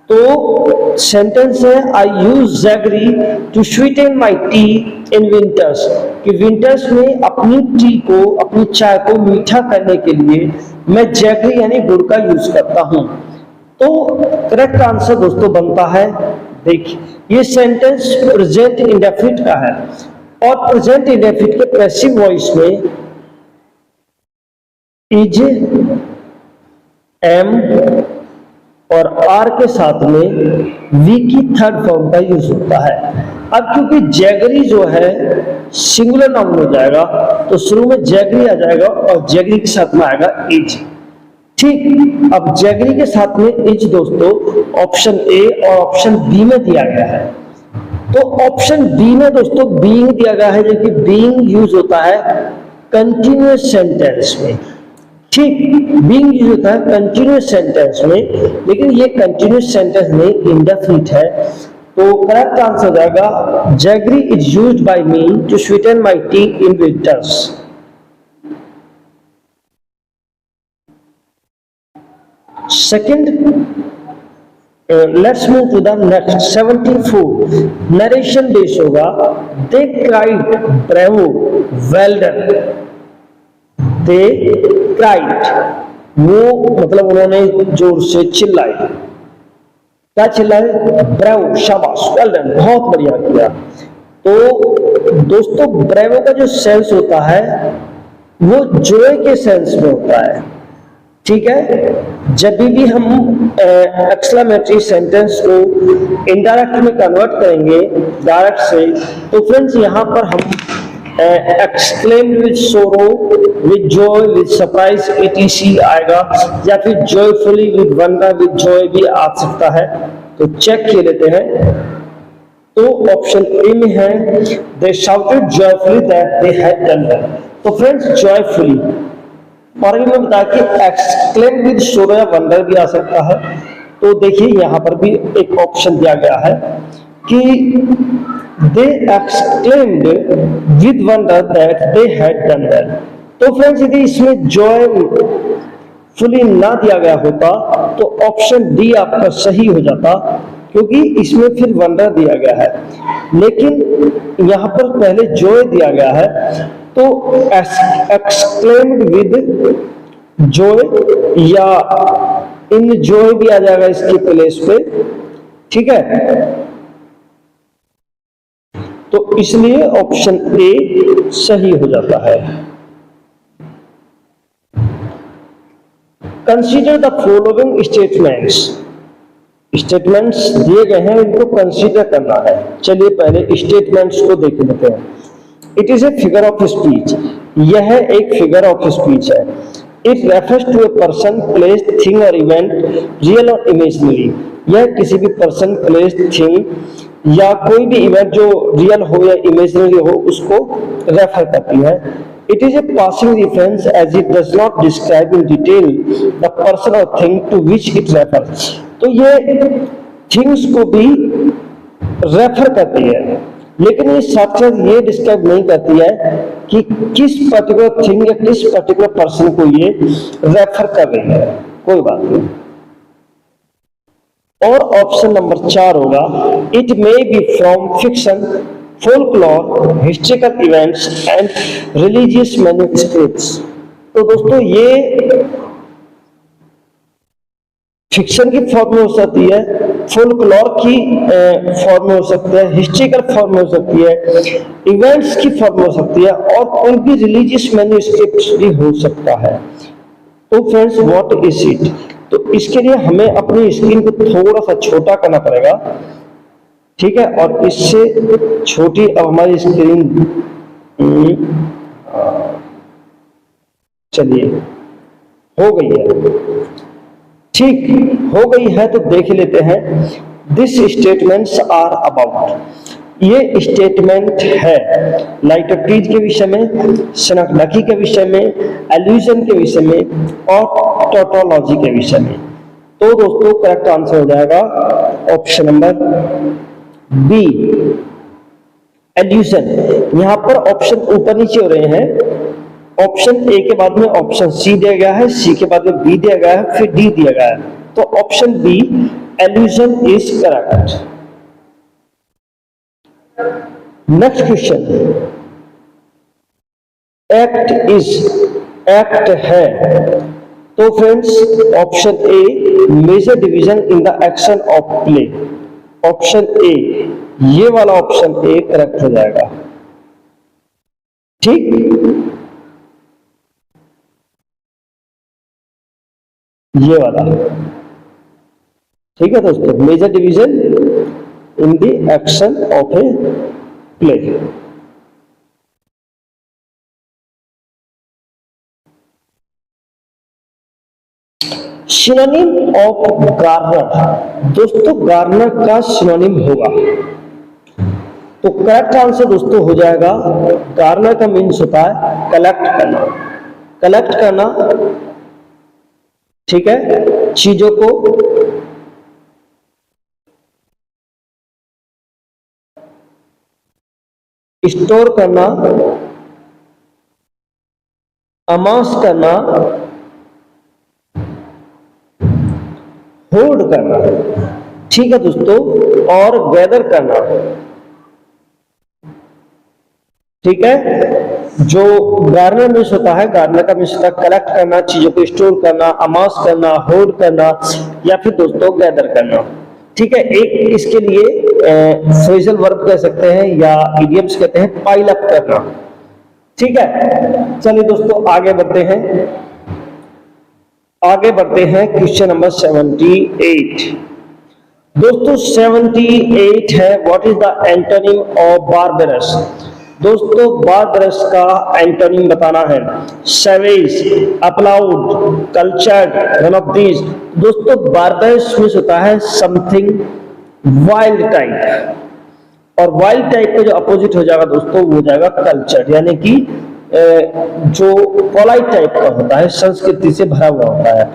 तो सेंटेंस है I use jaggery to sweeten my tea in winters, कि विंटर्स में अपनी टी को, अपनी चाय को मीठा करने के लिए मैं जैगरी यानी गुड़ का यूज करता हूं। तो करेक्ट आंसर दोस्तों बनता है, देखिए ये सेंटेंस प्रेजेंट इंडेफिनिट का है और प्रेजेंट इंडेफिनिट के पैसिव वॉइस में इज, एम और आर के साथ में वी की थर्ड फॉर्म का यूज होता है। अब क्योंकि जैगरी जो है सिंगुलर नाउन हो जाएगा तो शुरू में जैगरी आ जाएगा और जैगरी के साथ में आएगा इज। ठीक, अब जैगरी के साथ में इज दोस्तों ऑप्शन ए और ऑप्शन बी में दिया गया है। तो ऑप्शन बी में दोस्तों बीइंग दिया गया है, जो कि बीइंग यूज होता है कंटिन्यूअस सेंटेंस में। ठीक, बीइंग यूज होता है कंटिन्यूअस सेंटेंस में, लेकिन ये कंटिन्यूअस सेंटेंस नहीं, इंडेफिनिट है। तो करेक्ट आंसर हो जाएगा jaggery is used by me to sweeten my tea in winters. Second, let's move to the next 74 narration base होगा। They cried bravo well done, they cried, वो मतलब उन्होंने जोर से चिल्लाए। क्या चिल्लाए? ब्रेवो, शाबाश, वेल डन, बहुत बढ़िया किया। तो दोस्तों ब्रेवो का जो सेंस होता है वो जॉय के सेंस में होता है। ठीक है, जब भी हम एक्सक्लेमेटरी सेंटेंस को इनडायरेक्ट में कन्वर्ट करेंगे डायरेक्ट से, तो फ्रेंड्स यहाँ पर हम एक्सक्लेम विद सोरो, with Joy, with surprise etc आएगा, या फिर joyfully with wonder, with Joy भी आ सकता है। तो चेक किए लेते हैं। तो ऑप्शन ए में है they shouted joyfully that they had done well. तो फ्रेंड्स जॉयफुली और में बताया कि एक्सक्लेम विद सोरो या वंडर भी आ सकता है। तो देखिए यहां पर भी एक ऑप्शन दिया गया है कि they exclaimed with wonder that they had done well. तो फ्रेंड्स यदि इसमें जॉय फुली ना दिया गया होता तो ऑप्शन डी आपका सही हो जाता, क्योंकि इसमें फिर वंडर दिया गया है, लेकिन यहां पर पहले जॉय दिया गया है। तो एक्सक्लेम्ड विद जॉय या इन जॉय भी आ जाएगा इसके प्लेस पे। ठीक है, तो इसलिए ऑप्शन ए सही हो जाता है। Consider the following statements, statements दिए गए हैं, इनको कंसीडर करना है। चलिए पहले स्टेटमेंट्स को देख लेते हैं। It is a figure of speech, यह एक फिगर ऑफ स्पीच है। It refers to a person, place, thing और इवेंट, रियल और इमेजिनरी। यह किसी भी पर्सन, प्लेस, थिंग या कोई भी इवेंट जो रियल हो या इमेजिनरी हो उसको रेफर करती है। It is a passing reference as it does not describe in detail the person और thing to which it refers. तो ये थिंग्स को भी रेफर करती है, लेकिन ये साथ साथ ये डिस्क्राइब नहीं करती है कि किस पर्टिकुलर थिंग या किस पर्टिकुलर पर्सन को ये रेफर कर रही है। कोई बात नहीं। और ऑप्शन नंबर 4 होगा it may be from fiction, folklore, historical events and religious manuscripts. तो दोस्तों ये फिक्शन की फॉर्म में हो सकती है, फोल्कलोर की फॉर्म में हो सकती है, हिस्ट्रिकल फॉर्म में हो सकती है, इवेंट्स की फॉर्म में हो सकती है, और कोई भी रिलीजियस मैन्युस्क्रिप्ट्स भी हो सकता है। तो फ्रेंड्स व्हाट इज इट? तो इसके लिए हमें अपनी स्क्रीन को थोड़ा सा छोटा करना पड़ेगा। ठीक है, और इससे छोटी अब हमारी स्क्रीन चलिए हो गई है। ठीक हो गई है तो देख लेते हैं। दिस स्टेटमेंट्स आर अबाउट, ये स्टेटमेंट है लाइटोट्रीज के विषय में, सनकलकी के विषय में, एल्यूजन के विषय में और टोटोलॉजी के विषय में। तो दोस्तों करेक्ट आंसर हो जाएगा ऑप्शन नंबर बी, एल्यूजन। यहां पर ऑप्शन ऊपर नीचे हो रहे हैं। ऑप्शन ए के बाद में ऑप्शन सी दिया गया है, सी के बाद में बी दिया गया है, फिर डी दिया गया है। तो option B allusion is correct. Next question, act is, act है, तो friends option A major division in the action of play, option A, ये वाला ऑप्शन ए करेक्ट हो जाएगा। ठीक, ये वाला, ठीक है दोस्तों, major division in the action of a play. Synonym of garner, दोस्तों गार्नर का सिनोनिम होगा, तो करेक्ट आंसर दोस्तों हो जाएगा, गार्नर का मीन्स होता है कलेक्ट करना, कलेक्ट करना, ठीक है, चीजों को स्टोर करना, अमास करना, होल्ड करना, ठीक है दोस्तों, और गैदर करना, ठीक है। जो गार्नर मीन्स होता है, गार्नर का मीन्स होता है कलेक्ट करना, चीजों को स्टोर करना, अमास करना, होल्ड करना, या फिर दोस्तों गैदर करना, ठीक है। एक इसके लिए फ्रेजल वर्ब कह सकते हैं या इडियम्स कहते हैं पाइल अप करना, ठीक है। चलिए दोस्तों आगे बढ़ते हैं, आगे बढ़ते हैं क्वेश्चन नंबर 78। दोस्तों 78 है, what is the antonym of barbarous, दोस्तों बारबरस का एंटोनिम बताना है, savage, applaud, cultured, one of these. दोस्तों बारबरस मींस होता है समथिंग वाइल्ड टाइप, और वाइल्ड टाइप का जो अपोजिट हो जाएगा दोस्तों वो हो जाएगा कल्चर्ड, यानी कि जो पोलाइट टाइप का होता है, संस्कृति से भरा हुआ होता है।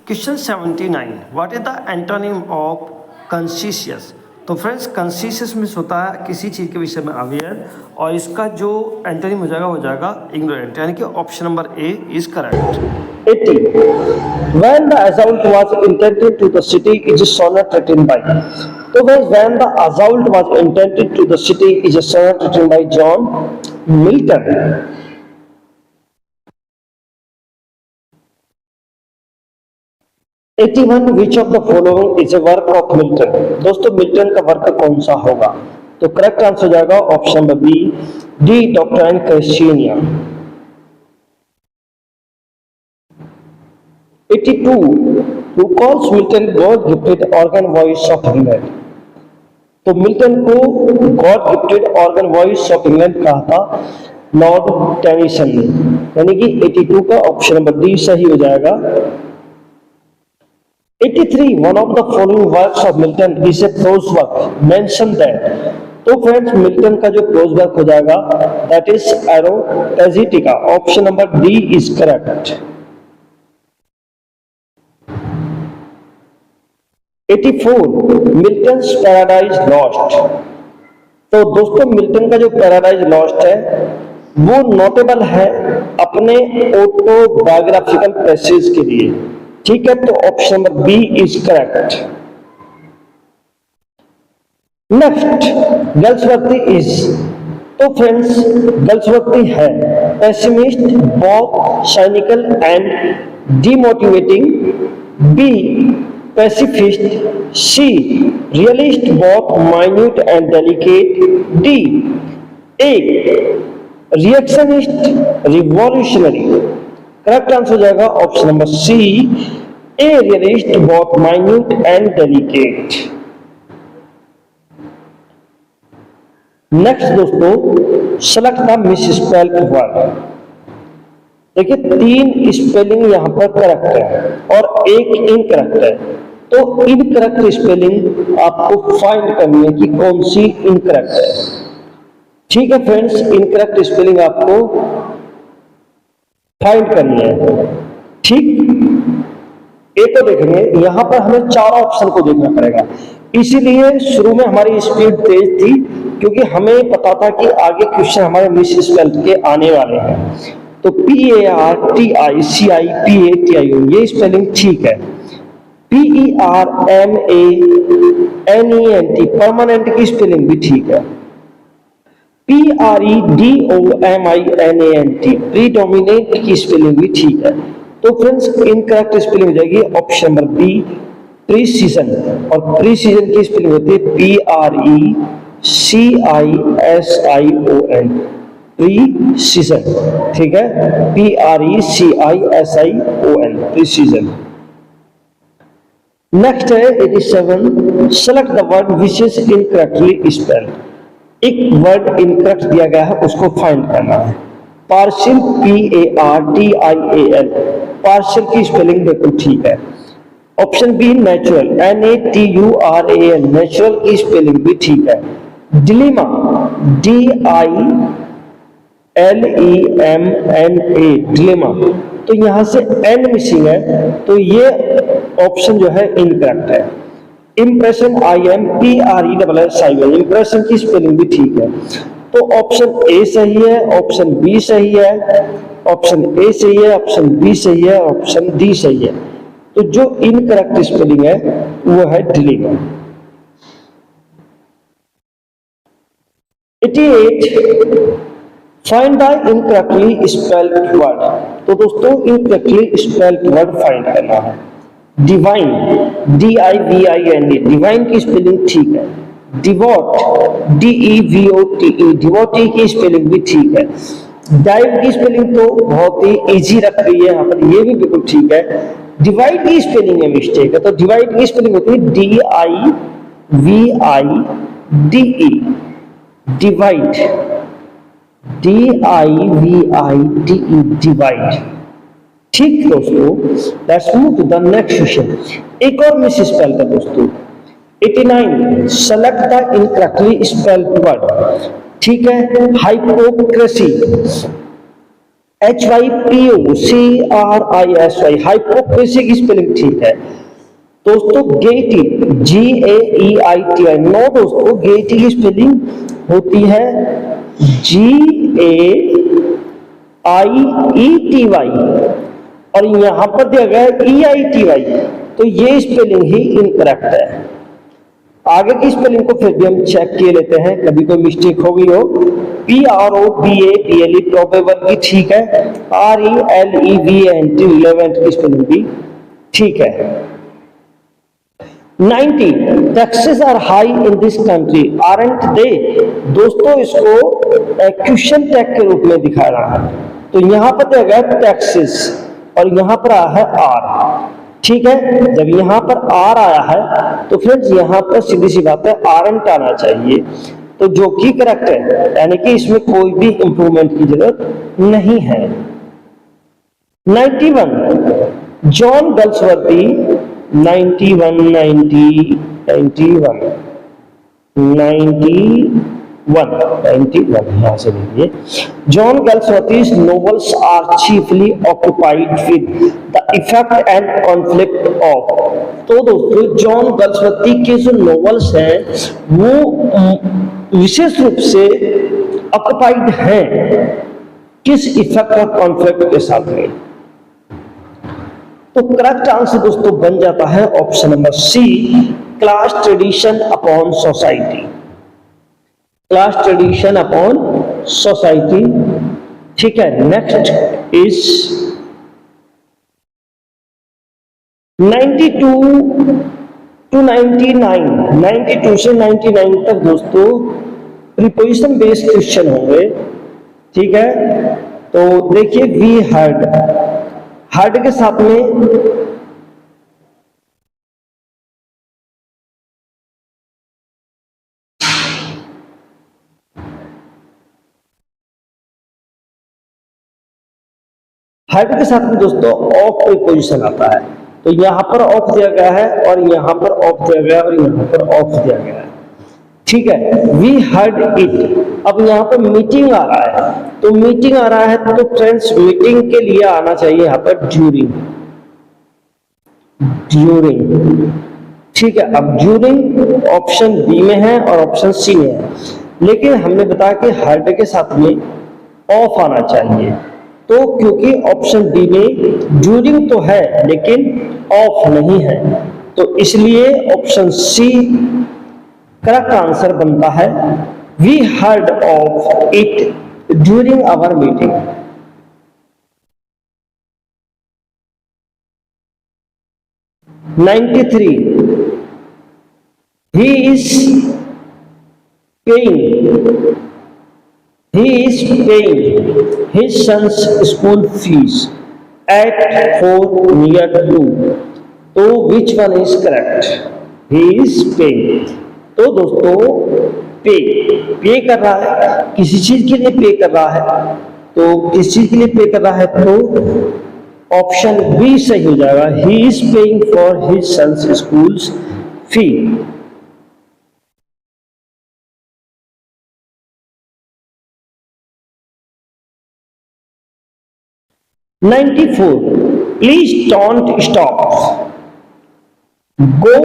Question 79, what is the antonym of कंसिशियस, तो फ्रेंड्स कंसिशियस मींस होता है किसी चीज के विषय में अवेयर, और इसका जो एंटोनिम हो जाएगा वो जाएगा इग्नोरेंट, यानी कि option number A is correct. 80, when the assault was intended to the city is a sonnet written by, तो guys when the assault was intended to the city is a sonnet written by John Milton। which of the following is a work of Milton, दोस्तों मिल्टन का वर्क कौन सा होगा, तो करेक्ट आंसर हो जाएगा option number B, De Doctrina कैसिनिया। 82, who calls Milton God gifted organ voice of England, तो मिल्टन को God gifted organ voice of England कहा था लॉर्ड टेनिसन ने, यानी कि 82 का ऑप्शन नंबर डी सही हो जाएगा। 83, one of the following works of Milton is a prose work, mention that, तो फ्रेंड्स मिल्टन का जो प्रोज वर्क हो जाएगा that is Areopagitica, option number D is correct. 84, Milton's Paradise Lost, तो दोस्तों मिल्टन का जो पैराडाइज लॉस्ट है वो नोटेबल है अपने ऑटोबायोग्राफिकल पैसेज के लिए, ठीक है, तो option number B is correct. Next, Galsworthy is, तो फ्रेंड्स गल्सवर्दी है pessimist, both cynical and demotivating, B pacifist, C realist both minute and delicate, D a reactionist revolutionary. Correct answer हो जाएगा option number C, a realist both minute and delicate. Next दोस्तों, सेलेक्ट द मिसस्पेल्ड वर्ड, देखिए 3 स्पेलिंग यहां पर करेक्ट है और एक इनकरेक्ट है, तो इनकरेक्ट स्पेलिंग आपको फाइंड करनी है कि कौन सी इनकरेक्ट है, ठीक है फ्रेंड्स, इनकरेक्ट स्पेलिंग आपको फाइंड करनी है, ठीक। एक तो देखेंगे यहां पर हमें 4 ऑप्शन को देखना पड़ेगा, इसीलिए शुरू में हमारी स्पीड तेज थी क्योंकि हमें पता था कि आगे क्वेश्चन हमारे मिसस्पेल्ड के आने वाले हैं। तो PARTICIPATIO ये स्पेलिंग ठीक है। PERMANENT परमानेंट की स्पेलिंग भी ठीक है। PREDOMINANT प्रीडोमिनेंट की स्पेलिंग भी ठीक है। तो फ्रेंड्स इनकरेक्ट स्पेलिंग हो जाएगी ऑप्शन नंबर बी प्रीसीजन, और प्रीसीजन की स्पेलिंग होती है PRECISION प्रीसीजन, ठीक है, PRECISION प्रीसीजन। नेक्स्ट है 87, select the word which is incorrectly spelled. एक वर्ड इनकरेक्ट दिया गया है उसको फाइंड करना है। पार्शियल PARTIAL पार्शियल की स्पेलिंग बिल्कुल ठीक है। Option B natural NATURAL natural की स्पेलिंग भी ठीक है। डिलेमा DILEMNA डिलेमा, तो यहां से एन मिसिंग है, तो ये ऑप्शन जो है इनकरेक्ट है। इंप्रेशन IMPRESSION इंप्रेशन की स्पेलिंग भी ठीक है। तो ऑप्शन ए सही है, ऑप्शन बी सही है, ऑप्शन ए सही है, ऑप्शन बी सही है, ऑप्शन डी सही है। तो जो इनकरेक्ट स्पेलिंग है वो है dilemma. 88, find the incorrectly spelled word. तो दोस्तों इनकरेक्टली स्पेल्ड वर्ड फाइंड करना है। डिवाइन DIVINE डिवाइन की स्पेलिंग ठीक है। डिवोट DEVOTE डिवोटी की स्पेलिंग भी ठीक है। डाइव की स्पेलिंग तो बहुत ही इजी रख रही है यहाँ पर, ये भी बिल्कुल ठीक है। डिवाइड की स्पेलिंग में मिस्टेक है, तो डिवाइड की स्पेलिंग होती है DIVIDE डिवाइड DIVIDE डिवाइड। ठीक दोस्तों, let's move to the next question. एक और मिस स्पेल है दोस्तों। 89, select the incorrectly spelled word. ठीक है, हाइपोक्रेसी HYPOCRISY हाइपोक्रेसी की स्पेलिंग ठीक है। दोस्तों गेटी GAEITI नो दोस्तों, गेटी की स्पेलिंग होती है GAIETY और यहां पर दिया गया है EITY, तो ये स्पेलिंग ही इनकरेक्ट है। आगे की स्पेलिंग को फिर भी हम चेक किए लेते हैं, कभी कोई मिस्टेक हो गई हो। PROBABLE प्रोबेबल भी ठीक है। RELEVANT रिलेवेंट की स्पेलिंग भी ठीक है। 90, taxes are high in this country aren't they. दोस्तों इसको क्वेश्चन टैग के रूप में दिखा रहा है, तो यहां पर दिया गया टैक्सेस और यहां पर आया है आर। ठीक है, जब यहां पर आर आया है तो फ्रेंड्स यहां पर सीधी सी बात है आरंट आना चाहिए, तो जो कि करेक्ट है, यानी कि इसमें कोई भी इंप्रूवमेंट की जरूरत नहीं है। 91, जॉन गल्सवर्दी 91 यहां से देखिए, John गल्सवर्दी's novels are chiefly occupied with the effect and conflict of। तो दोस्तों जॉन गल्सवर्दी के जो नॉवेल्स हैं वो विशेष रूप से ऑक्युपाइड हैं किस इफेक्ट और कॉन्फ्लिक्ट के साथ में। तो करेक्ट आंसर दोस्तों बन जाता है option number C, class tradition upon society. Class tradition upon society, ठीक है। नेक्स्ट इज 92 टू 99, 92 से 99 तक दोस्तों प्रीपोजिशन बेस्ड क्वेश्चन होंगे, ठीक है। तो देखिए वी हर्ड, हर्ड के साथ में दोस्तों ऑफ प्रीपोजिशन आता है, तो यहां पर ऑफ दिया गया है और यहां पर ऑफ दिया गया है और यहां पर ऑफ दिया गया है, ठीक है। वी हर्ड इट, अब यहां पर मीटिंग आ रहा है, तो मीटिंग आ रहा है तो फ्रेंड्स मीटिंग के लिए आना चाहिए यहां पर ड्यूरिंग, ठीक है। अब ड्यूरिंग ऑप्शन बी में है और ऑप्शन सी में है, लेकिन हमने बताया कि हर्ड के साथ में ऑफ आना चाहिए, तो क्योंकि ऑप्शन डी में ड्यूरिंग तो है लेकिन ऑफ नहीं है, तो इसलिए ऑप्शन सी करेक्ट आंसर बनता है। We heard of it during our meeting. 93 he is paying he is paying his son's school fees at 4 near 2, तो which one is correct? he is paying, तो दोस्तों पे कर रहा है, किसी चीज के लिए पे कर रहा है, तो किस चीज के लिए पे कर रहा है, तो ऑप्शन बी सही हो जाएगा। He is paying for his sons schools fee. $94 please don't stop go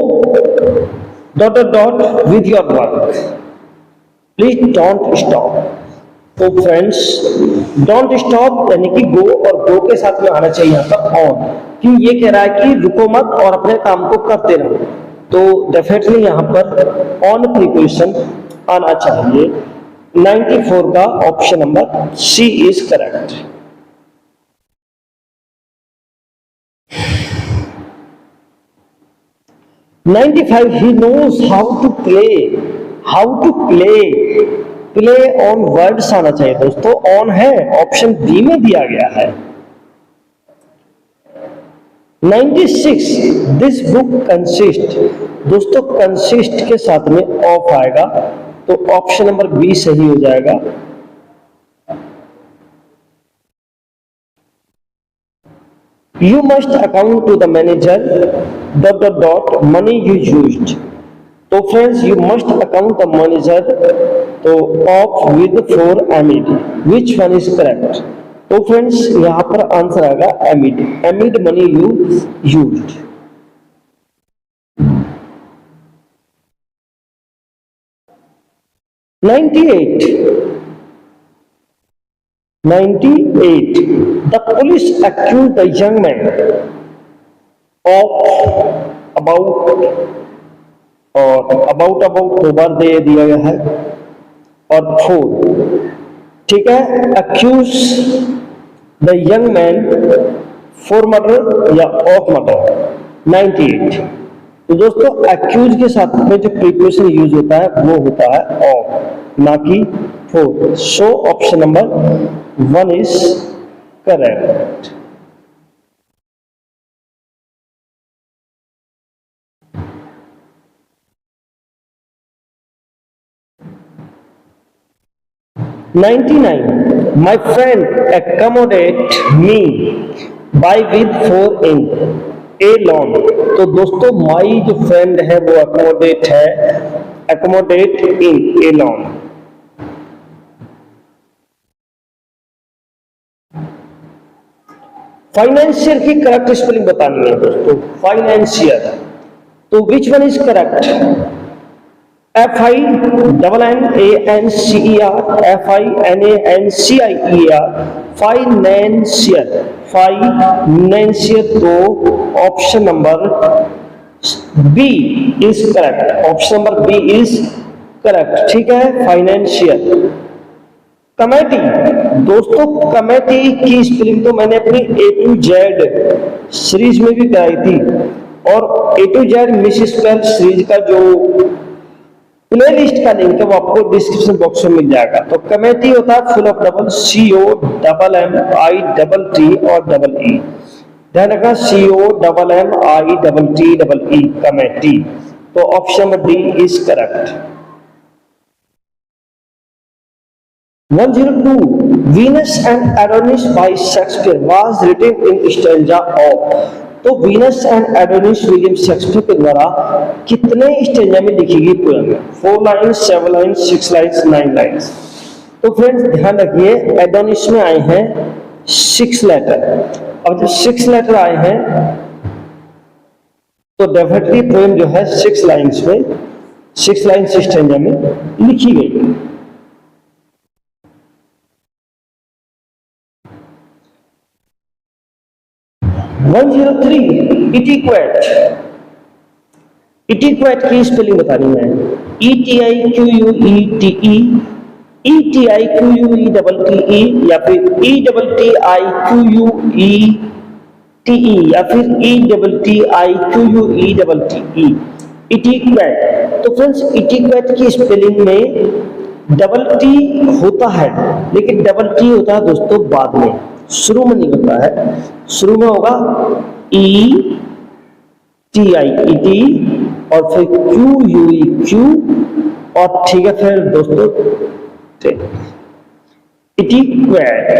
dot with your work. Please don't stop, तो फ्रेंड्स डोंट स्टॉप यानी कि गो और गो के साथ में आना चाहिए यहाँ पर ऑन, क्यों ये कह रहा है कि रुको मत और अपने काम को करते रहो, तो डेफिनेटली यहाँ पर ऑन प्रीपोजिशन आना चाहिए। 94 का option number C is correct. 95 he knows how to play play on words आना चाहिए दोस्तों, ऑन है ऑप्शन बी में दिया गया है। 96 दिस बुक कंसिस्ट, दोस्तों कंसिस्ट के साथ में ऑफ आएगा, तो ऑप्शन नंबर बी सही हो जाएगा। You must account to the manager dot money you used, तो friends you must account the manager, तो of with for amid, which one is correct? तो फ्रेंड्स यहां पर आंसर आएगा amid money you used. 98 the police accused the young man of about दो बार दे दिया गया है और 4, ठीक है, accuse the young man for murder या ऑफ मर्डर। 98, तो दोस्तों अक्यूज के साथ में जो प्रीपोजिशन यूज होता है वो होता है ऑफ, ना कि 4, सो option number 1 is correct. $99 my friend accommodate me by with 4 in a loan, तो दोस्तों माई जो फ्रेंड है वो accommodate in a loan। Financial की करेक्ट स्पेलिंग बतानी है दोस्तों, फाइनेंशियल, तो which one is correct? FINNANCER, financial, तो option number B is correct, option number B is correct, ठीक है, फाइनेंशियल। कमेटी, दोस्तों कमेटी की स्पेलिंग तो मैंने अपनी A to Z सीरीज में भी कराई थी, और A to Z miss spell series का जो प्ले लिस्ट का लिंक है वो आपको डिस्क्रिप्शन बॉक्स में मिल जाएगा। तो कमेटी होता है फुल ऑफ डबल COMMITT और डबल E, ध्यान रखना COMMITT कमेटी, तो option number D is correct. 102 Venus and Adonis by Shakespeare was written in stanza of, तो Venus and Adonis William Shakespeare के द्वारा कितने स्टैंजा में लिखी गई पोएम है? 4 लाइन्स, 7 लाइन्स, 6 लाइन्स, 9 लाइन्स। तो फ्रेंड्स ध्यान रखिए एडोनिस में आए हैं 6 लेटर, अब जब 6 लेटर आए हैं तो डेफिनेटली पोएम जो है 6 लाइन्स में, 6 लाइन्स स्टैंजा में लिखी गई। 103 इटिक्वेट। इटिक्वेट की स्पेलिंग बतानी है। ETIQUETE, ETIQUETTE, या फिर ETTIQUETE, या फिर ETTIQUETTE। इटिक्वेट। तो फ्रेंड्स इटिक्वेट की स्पेलिंग में डबल टी होता है, लेकिन डबल टी होता है दोस्तों बाद में, शुरू में नहीं होता है। शुरू में होगा ETIET और फिर QUEQ, और ठीक है फिर दोस्तों इटिक्वेट।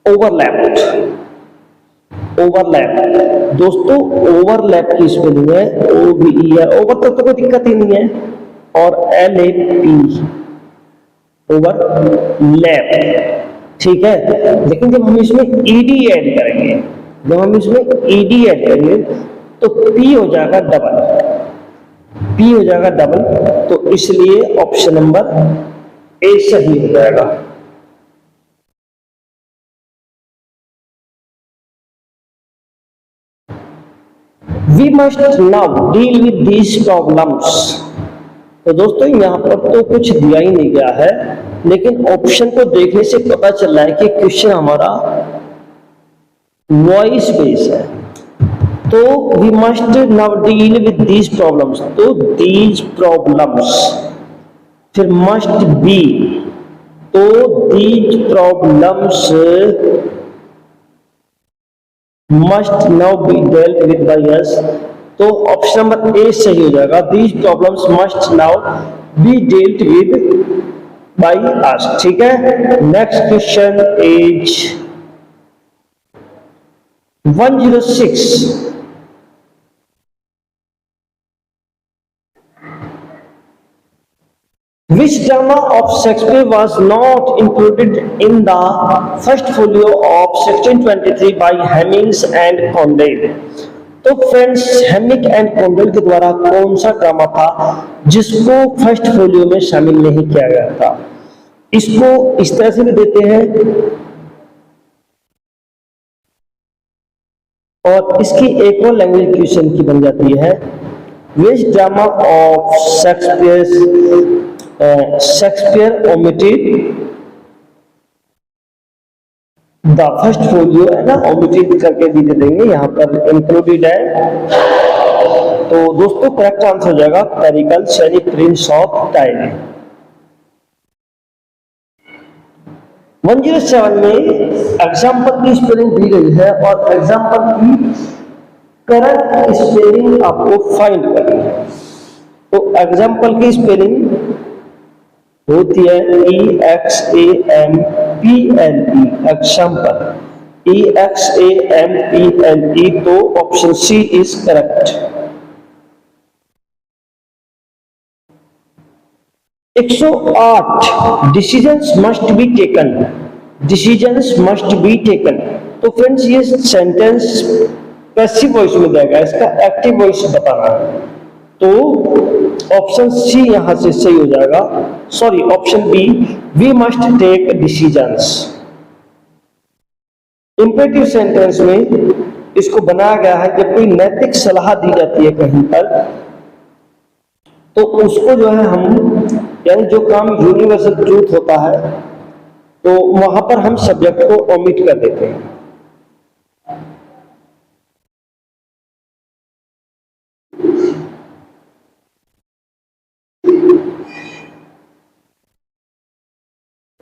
ओवरलैप्ड। ओवरलैप दोस्तों, ओवरलैप की स्पेलिंग है OVE है। ओवर तक तो कोई दिक्कत ही नहीं है, और LAP, ओवरलैप, ठीक है। लेकिन जब हम इसमें ED ऐड करेंगे, तो P हो जाएगा डबल, तो इसलिए ऑप्शन नंबर ए सही हो जाएगा। We must now deal with these problems। तो दोस्तों यहाँ पर तो कुछ दिया ही नहीं गया है, लेकिन ऑप्शन को देखने से पता चल रहा है कि क्वेश्चन हमारा वॉइस बेस है। तो we must now deal with these problems, तो these problems, फिर must be, तो these problems must now be dealt with by us, तो ऑप्शन नंबर ए सही हो जाएगा। These problems must now be dealt with by us, ठीक है। Next question is 106। Which drama of Shakespeare was not included in the first folio of 1623 by Hemmings and Condell? तो फ्रेंड्स हेमिंग एंड कॉन्डेल के द्वारा कौन सा ड्रामा था जिसको फर्स्ट फोलियो में शामिल नहीं किया गया था? इसको इस तरह से भी देते हैं, और इसकी एक और लैंग्वेज क्वेश्चन की बन जाती है। Which drama of Shakespeare omitted the first folio, है ना, ओमिटेड करके भी दे देंगे, यहाँ पर इंक्लूडेड है। तो दोस्तों करेक्ट आंसर हो जाएगा पेरिकल शैनी प्रिंस ऑफ टाइम। 107 में एग्जाम्पल की स्पेलिंग दी गई है, और एग्जाम्पल की करेक्ट स्पेलिंग आपको फाइंड करनी है। तो एग्जाम्पल की स्पेलिंग होती है EXAMPLE, एग्जाम्पल, EXAMPLE, तो option C is correct. 108 decisions must be taken. तो फ्रेंड्स ये सेंटेंस पैसिव वॉइस में जाएगा, इसका एक्टिव वॉइस बताना है। तो ऑप्शन सी यहां से सही हो जाएगा, sorry option B, we must take decisions. Imperative sentence में इसको बनाया गया है जब कोई नैतिक सलाह दी जाती है कहीं पर, तो उसको जो है हम, यानी जो काम यूनिवर्सल ट्रूथ होता है, तो वहां पर हम सब्जेक्ट को ओमिट कर देते हैं।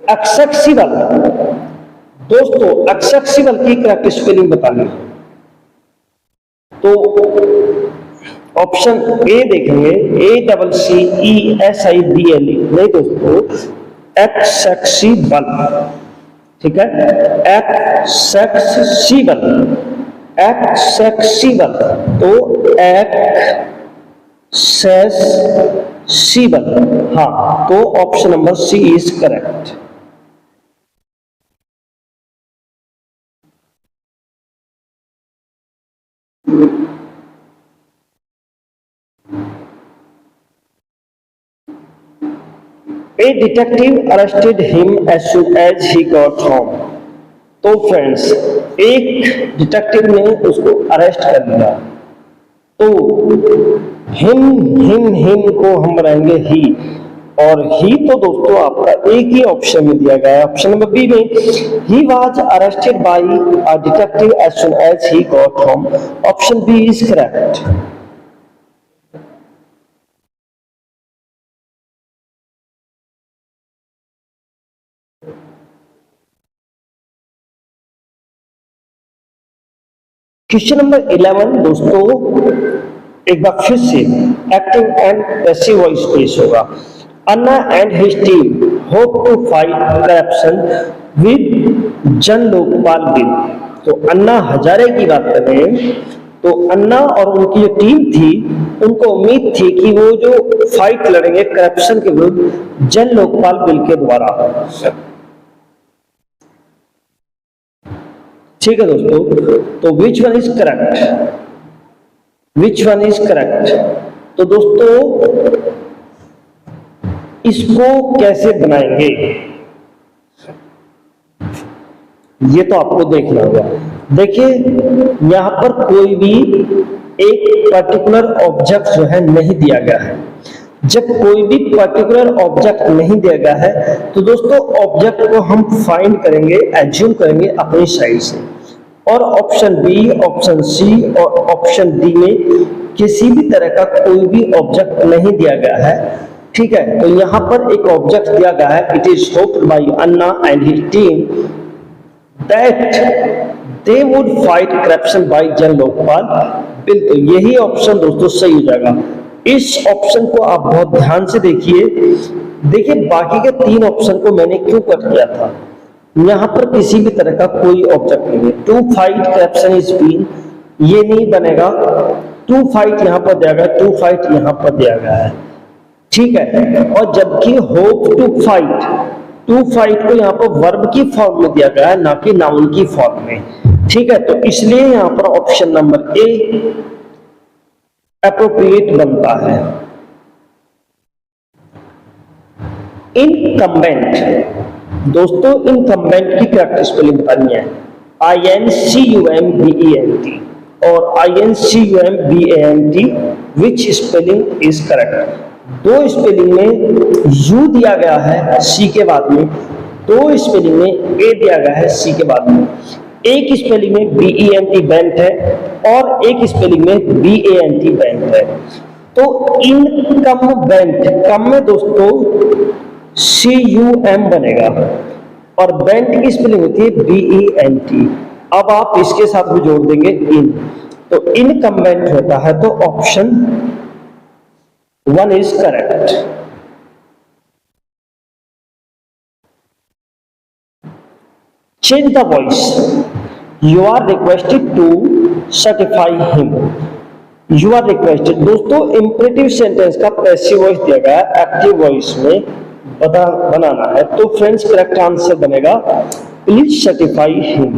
एक्सेसिबल, दोस्तों एक्सेसिबल की करेक्ट स्पेलिंग बतानी है। तो ऑप्शन ए देखेंगे, ACCESIBLE, नहीं दोस्तों, एक्सेसिबल, ठीक है, एक्सेसिबल, तो एक्सेसिबल, हाँ, तो option number C is correct. A detective arrested him as soon as he got home। तो फ्रेंड्स एक डिटेक्टिव ने उसको अरेस्ट कर लिया, तो हिम हिम हिम को हम बनाएंगे ही, और ही तो दोस्तों आपका एक ही ऑप्शन में दिया गया है, ऑप्शन नंबर बी में। He was arrested by a detective as soon as he got home, option B is correct. Question number 11 दोस्तों एक बार फिर से active and passive voice base होगा। Anna and his team hope to fight corruption with Jan Lokpal bill. तो अन्ना हजारे की बात कर रहे हैं, तो अन्ना और उनकी जो टीम थी उनको उम्मीद थी कि वो जो फाइट लड़ेंगे करप्शन के विरुद्ध जन लोकपाल बिल के द्वारा। ठीक है दोस्तों, तो which one is correct, which one is correct. तो दोस्तों इसको कैसे बनाएंगे ये तो आपको देखना होगा। देखिए यहां पर कोई भी एक पर्टिकुलर ऑब्जेक्ट जो है नहीं दिया गया है। जब कोई भी पर्टिकुलर ऑब्जेक्ट नहीं दिया गया है तो दोस्तों ऑब्जेक्ट को हम फाइंड करेंगे, एज्यूम करेंगे अपनी साइड से, और ऑप्शन बी, ऑप्शन सी और ऑप्शन डी में किसी भी तरह का कोई भी ऑब्जेक्ट नहीं दिया गया है। ठीक है, तो यहां पर एक ऑब्जेक्ट दिया गया है, it is hoped by Anna and his team that they would fight corruption by Jan Lokpal bill. तो यही ऑप्शन दोस्तों सही हो जाएगा। इस ऑप्शन को आप बहुत ध्यान से देखिए। देखिए बाकी के तीन ऑप्शन को मैंने क्यों कट किया था, यहां पर किसी भी तरह का कोई ऑब्जेक्ट नहीं है। To fight corruption is been ये नहीं बनेगा, टू फाइट यहां पर दिया गया, टू फाइट यहां पर दिया गया है। ठीक है, और जबकि hope to fight, to fight को यहां पर वर्ब की फॉर्म में दिया गया है, ना कि नाउन की फॉर्म में। ठीक है, तो इसलिए यहां पर ऑप्शन नंबर ए एप्रोप्रिएट बनता है। इनकम्बेंट दोस्तों, इनकम्बेंट की करेक्ट स्पेलिंग बतानी है, INCUMBENT और INCUMBANT, which spelling is correct. दो स्पेलिंग में यू दिया गया है सी के बाद में, दो स्पेलिंग में ए दिया गया है सी के बाद में, एक स्पेलिंग में BENT बेंट है और एक स्पेलिंग में BANT बेंट है। तो इनकम्बेंट कम में दोस्तों CUM बनेगा और बेंट की स्पेलिंग होती है BENT। अब आप इसके साथ भी जोड़ देंगे इन, तो इनकम्बेंट होता है, तो option 1 is correct. Change the voice. You are requested to certify him. You are requested दोस्तों इंपरेटिव सेंटेंस का पैसिव वॉइस दिया गया है, एक्टिव वॉइस में बनाना है। तो फ्रेंड्स करेक्ट आंसर बनेगा please certify him.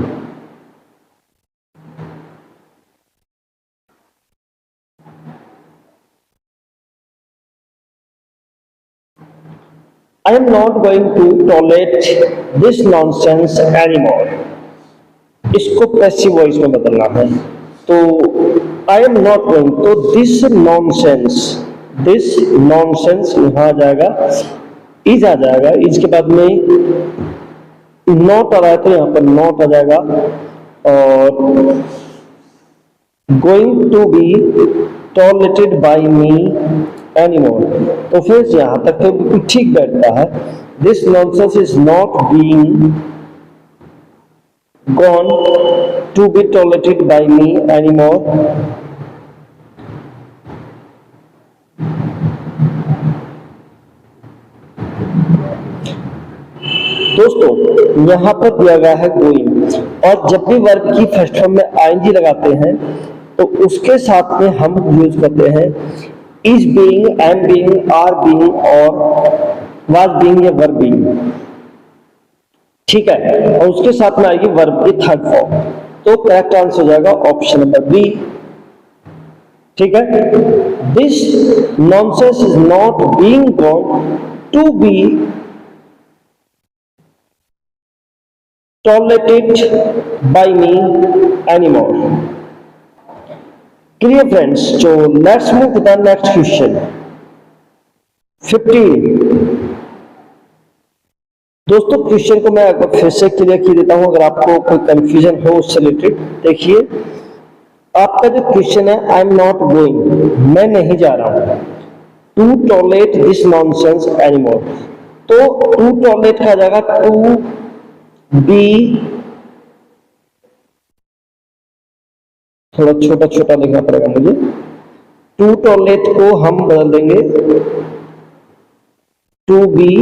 I am not going to tolerate this nonsense anymore. इसको पैसिव वॉइस में बदलना है, तो I am not going, तो this nonsense यहाँ आ जाएगा, इज आ जाएगा, इज के बाद में नॉट आ रहा है तो यहाँ पर नॉट आ जाएगा, और going to be tolerated by me anymore, तो फिर यहां तक तो बिल्कुल ठीक बैठता है। This nonsense is not being gone to be tolerated by me anymore. दोस्तों यहां पर दिया गया है गोइंग, और जब भी वर्ब की फर्स्ट फॉर्म में आईएनजी लगाते हैं तो उसके साथ में हम यूज करते हैं is being, am being, are being और वाज बीइंग या वर्ब बीइंग। ठीक है, और उसके साथ में आएगी वर्ब की थर्ड फॉर्म, तो करेक्ट आंसर हो जाएगा ऑप्शन नंबर बी। ठीक है, this nonsense is not being gone to be tolerated by me anymore. Clear friends? So let's move to the next question. 15. दोस्तों क्वेश्चन को मैं एक बार फिर से क्लियर कर देता हूं, अगर आपको कोई कंफ्यूजन हो उससे रिलेटेड। देखिए आपका जो क्वेश्चन है, आई एम नॉट गोइंग, मैं नहीं जा रहा हूं, to tolerate this nonsense anymore. तो टू टॉलरेट का जाएगा टू बी, थोड़ा छोटा छोटा लिखना पड़ेगा मुझे। टू टॉलरेट को हम बदल देंगे टू बी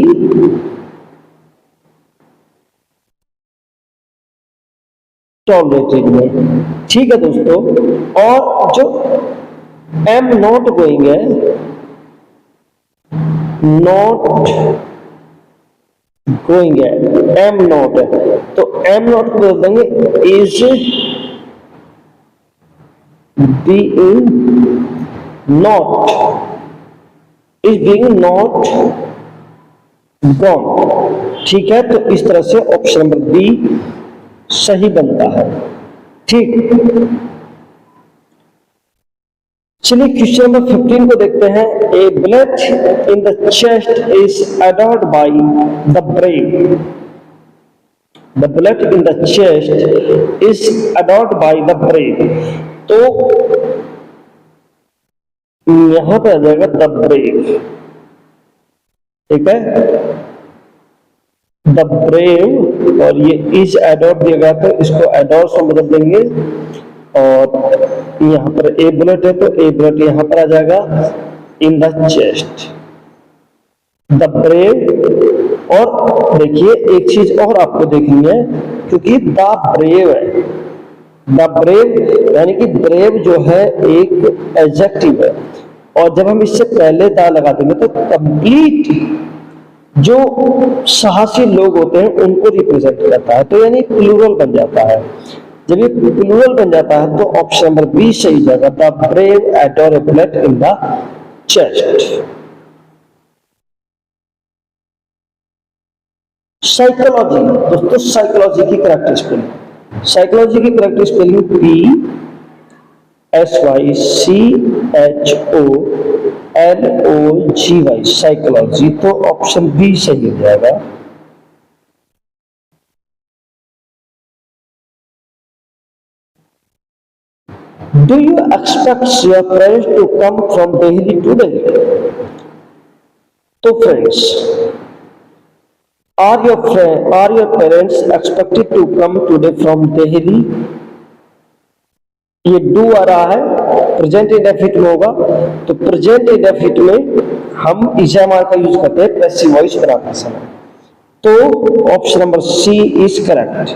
टॉलरेटेड में। ठीक है दोस्तों, और जो एम नॉट गोइंग है, नॉट गोइंग है, एम नॉट है, तो एम नॉट को बदल देंगे is being not, is being not gone. ठीक है, तो इस तरह से ऑप्शन नंबर बी सही बनता है। ठीक, चलिए क्वेश्चन नंबर 15 को देखते हैं। A bullet in the chest is adored by the brave. The bullet in the chest is adored by the brave. तो यहां पर आ जाएगा द ब्रेव। ठीक है, द ब्रेव, और ये इज एडोर दिया गया तो इसको एडोर से बदल देंगे, और यहां पर ए बुलेट है तो ए बुलेट यहां पर आ जाएगा इन द चेस्ट, द ब्रेव। और देखिए एक चीज और आपको देखनी है, क्योंकि द ब्रेव है, द ब्रेव यानी कि ब्रेव जो है एक एडजेक्टिव है, और जब हम इससे पहले द लगा देंगे तो कंप्लीट जो साहसी लोग होते हैं उनको रिप्रेजेंट करता है, तो यानी प्लूरल बन जाता है। जब ये प्लूरल बन जाता है तो ऑप्शन नंबर बी सही जाएगा, the brave adore a bullet in the chest. Psychology दोस्तों, साइकोलॉजी की करेक्ट स्पेलिंग, साइकोलॉजी की correct spelling P S Y C H O LOGY, psychology. तो ऑप्शन बी सही हो जाएगा। Do you expect your parents to come from Delhi today? तो friends, are your parents expected to come today from Delhi? ये डू आ रहा है, प्रेजेंट इंडेफिनिट में होगा, तो प्रेजेंट इंडेफिनिट में हम इजामार का यूज करते हैं पैसिव वॉइस बनाते समय। तो option number C is correct.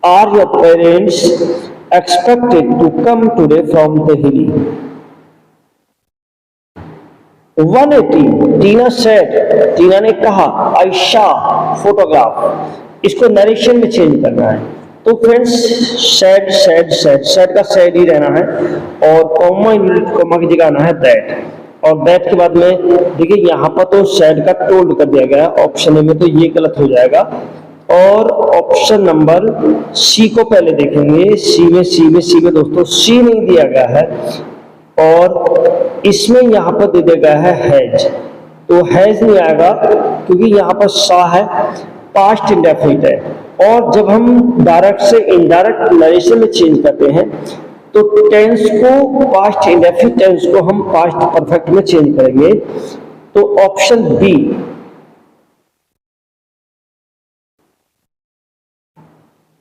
Are your parents expected to come today from Delhi? 180, Tina said, Tina ने कहा, आई शॉ फोटोग्राफ, इसको नरेशन में चेंज करना है। तो friends said said said, said का सैड ही रहना है, और कॉमा कॉमा की जगह आना है दैट, और दैट के बाद में देखिए यहाँ पर तो सैड का टोल्ड कर दिया गया है ऑप्शन में, तो ये गलत हो जाएगा। और ऑप्शन नंबर सी को पहले देखेंगे। सी में दोस्तों सी नहीं दिया गया है, और इसमें यहाँ पर दे दिया गया है हैज, तो हैज नहीं आएगा क्योंकि यहाँ पर सा है, पास्ट इंडेफिनिट है। और जब हम डायरेक्ट से इनडायरेक्ट नरेशन में चेंज करते हैं तो टेंस को, पास्ट इंडेफिनिट टेंस को हम पास्ट परफेक्ट में चेंज करेंगे। तो ऑप्शन बी,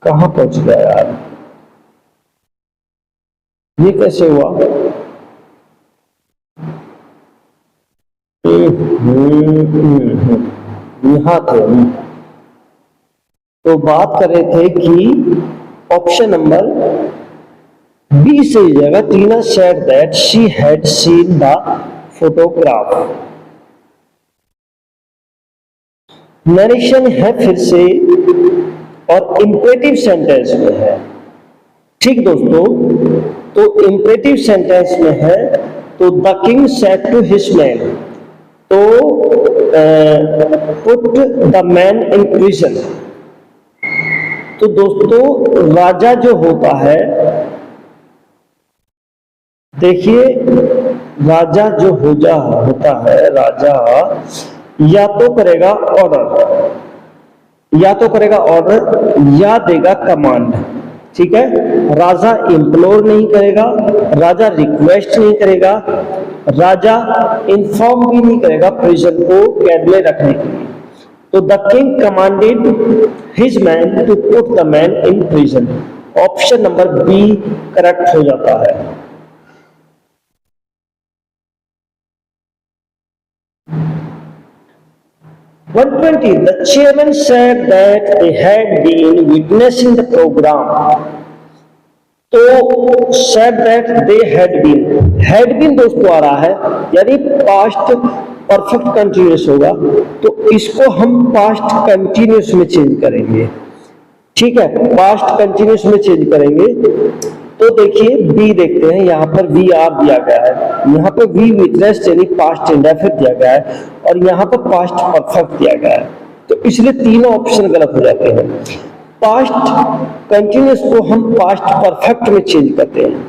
कहां पहुंच गया यार, ये कैसे हुआ? यहां थे, तो बात कर रहे थे कि ऑप्शन नंबर बी से हो जाएगा। Tina said that she had seen the photograph. Narration है फिर से, और इंपेरेटिव सेंटेंस में है। ठीक दोस्तों, तो इंपेरेटिव सेंटेंस में है, तो the king said to his man, to put the man in prison. तो दोस्तों राजा जो होता है, देखिए राजा जो होता है, राजा या तो करेगा ऑर्डर, या देगा कमांड। ठीक है, राजा इम्प्लोर नहीं करेगा, राजा रिक्वेस्ट नहीं करेगा, राजा इन्फॉर्म भी नहीं करेगा प्रिजन को कैद में रखने के लिए। तो the king commanded his man to put the man in prison. Option number B correct हो जाता है। (120) The chairman said that they had been witnessing the program. तो said that they had been दोस्तों आ रहा है, यानी पास्ट परफेक्ट कंटिन्यूस होगा, तो इसको हम पास्ट कंटिन्यूस में चेंज करेंगे। ठीक है, पास्ट कंटिन्यूस में चेंज करेंगे। तो देखिए बी देखते हैं, यहाँ पर वी आर दिया गया है, यहाँ पर वी विटनेस यानी पास्ट इंडेफिनिट दिया गया है, और यहाँ पर पास्ट परफेक्ट दिया गया है, तो इसलिए तीनों ऑप्शन गलत हो जाते हैं। पास्ट कंटिन्यूस को हम पास्ट परफेक्ट में चेंज करते हैं,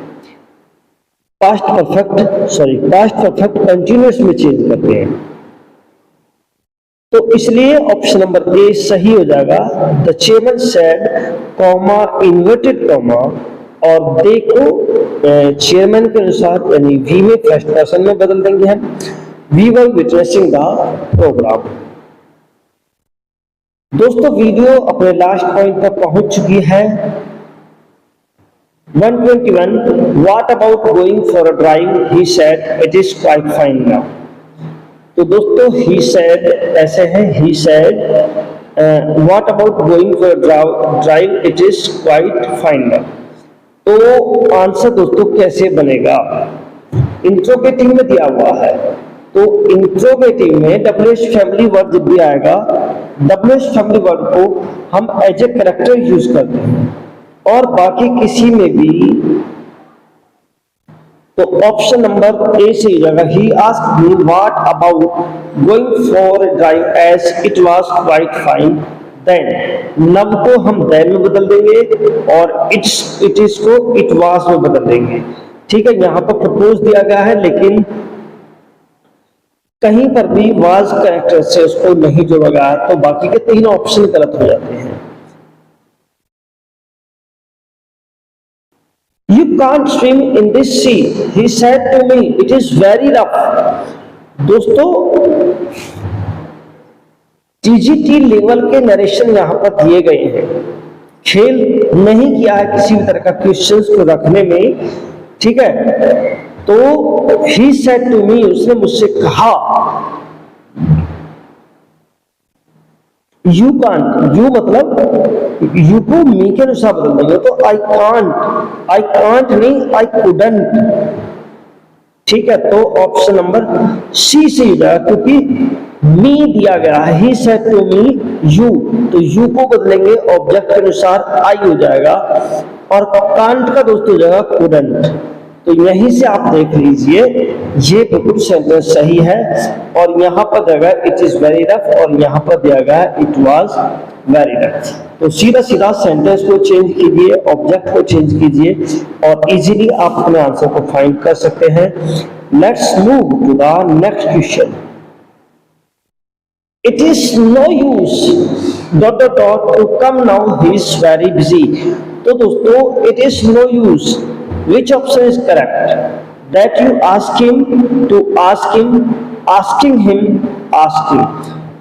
पास्ट परफेक्ट कंटिन्यूस में चेंज करते हैं, तो इसलिए ऑप्शन नंबर ए सही हो जाएगा। The chairman said comma inverted comma, और दे को चेयरमैन के अनुसार यानी वी में फर्स्ट पर्सन में बदल देंगे हम। We were witnessing the programme. दोस्तों वीडियो अपने लास्ट पॉइंट पर पहुंच चुकी है। 121 what about going for a drive, he said it is quite fine now. तो दोस्तों ही सेड ऐसे है, he said what about going for a drive, it is quite fine now. तो आंसर दोस्तों कैसे बनेगा, इंट्रोगेटिव में दिया हुआ है, तो इंट्रोगेटिव में WH फैमिली वर्ड जब भी आएगा, WH फैमिली वर्ड को हम एज ए कैरेक्टर यूज करते हैं, और बाकी किसी में भी, तो ऑप्शन नंबर ए से हो जाएगा। He asked me what about going for a drive as it was quite fine then. Now को हम देन में बदल देंगे, और इट इज को इट वाज में बदल देंगे। ठीक है, यहाँ पर प्रपोज दिया गया है, लेकिन कहीं पर भी वाज कैरेक्टर से उसको नहीं जोड़ा गया है, तो बाकी के तीन ऑप्शन गलत हो जाते हैं। You can't swim in this sea, he said to me, it is very rough। दोस्तों TGT लेवल के नरेशन यहाँ पर दिए गए हैं, खेल नहीं किया है किसी भी तरह का क्वेश्चंस को रखने में। ठीक है, तो he said to me, उसने मुझसे कहा, you can't, you मतलब you को मी के अनुसार बदल देंगे, तो I can't नहीं I couldn't। ठीक है, तो ऑप्शन नंबर सी से जाएगा, क्योंकि मी दिया गया है, he said to me you, तो यू को बदलेंगे ऑब्जेक्ट के अनुसार, आई हो जाएगा, और कांट का दोस्तों हो जाएगा कुडंट। तो यहीं से आप देख लीजिए ये बिल्कुल सेंटेंस सही है, और यहाँ पर दिया गया इट इज वेरी रफ, और यहाँ पर दिया गया इट वाज वेरी रफ। तो सीधा सीधा सेंटेंस को चेंज कीजिए, ऑब्जेक्ट को चेंज कीजिए, और इजीली आप अपने आंसर को फाइंड कर सकते हैं। Let's move to the next question. It is no use ... to come now, he is very busy। तो दोस्तों it is no use, which option is correct? That you ask him, to ask him, asking him, ask him।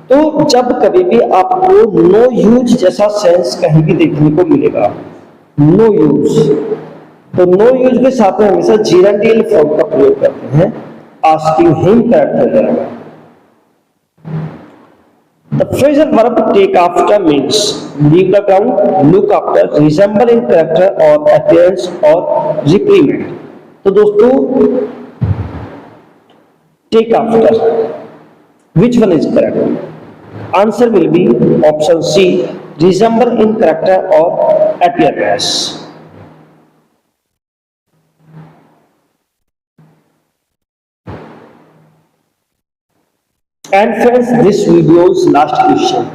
तो जब कभी भी आपको नो यूज जैसा सेंस कहीं भी देखने को मिलेगा, नो यूज, तो नो यूज के साथ में हमेशा जीरेंडियल फॉर्म का प्रयोग करते हैं। आस्किंग हिम करेक्ट हो जाएगा। The phrasal verb take after means leave the ground, look after, resemble in character or appearance or reprimand। तो दोस्तों take after, which one is correct? Answer will be option C, resemble in character or appearance। And friends, this video's last question.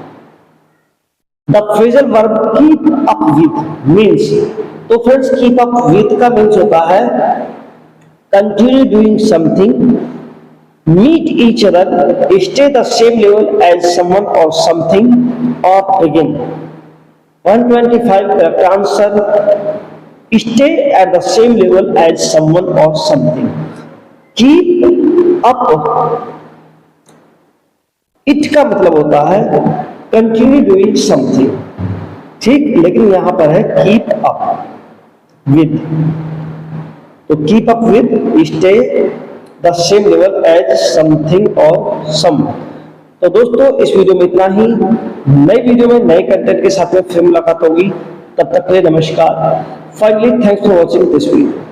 The phrasal verb keep up with means, तो फ्रेंड्स कीप अप विद का मीन्स होता है continue doing something, meet each other, stay the same level as someone or something, और begin. 125 correct answer, stay at the same level as someone or something. Keep up it का मतलब होता है कंटिन्यू डूइंग समथिंग, ठीक, लेकिन यहां पर है कीप अप विद, तो keep up with, stay the same level as something or some. तो दोस्तों इस वीडियो में इतना ही, नई वीडियो में नए कंटेंट के साथ में फिर मुलाकात होगी, तब तक के लिए नमस्कार। Finally thanks for watching this video.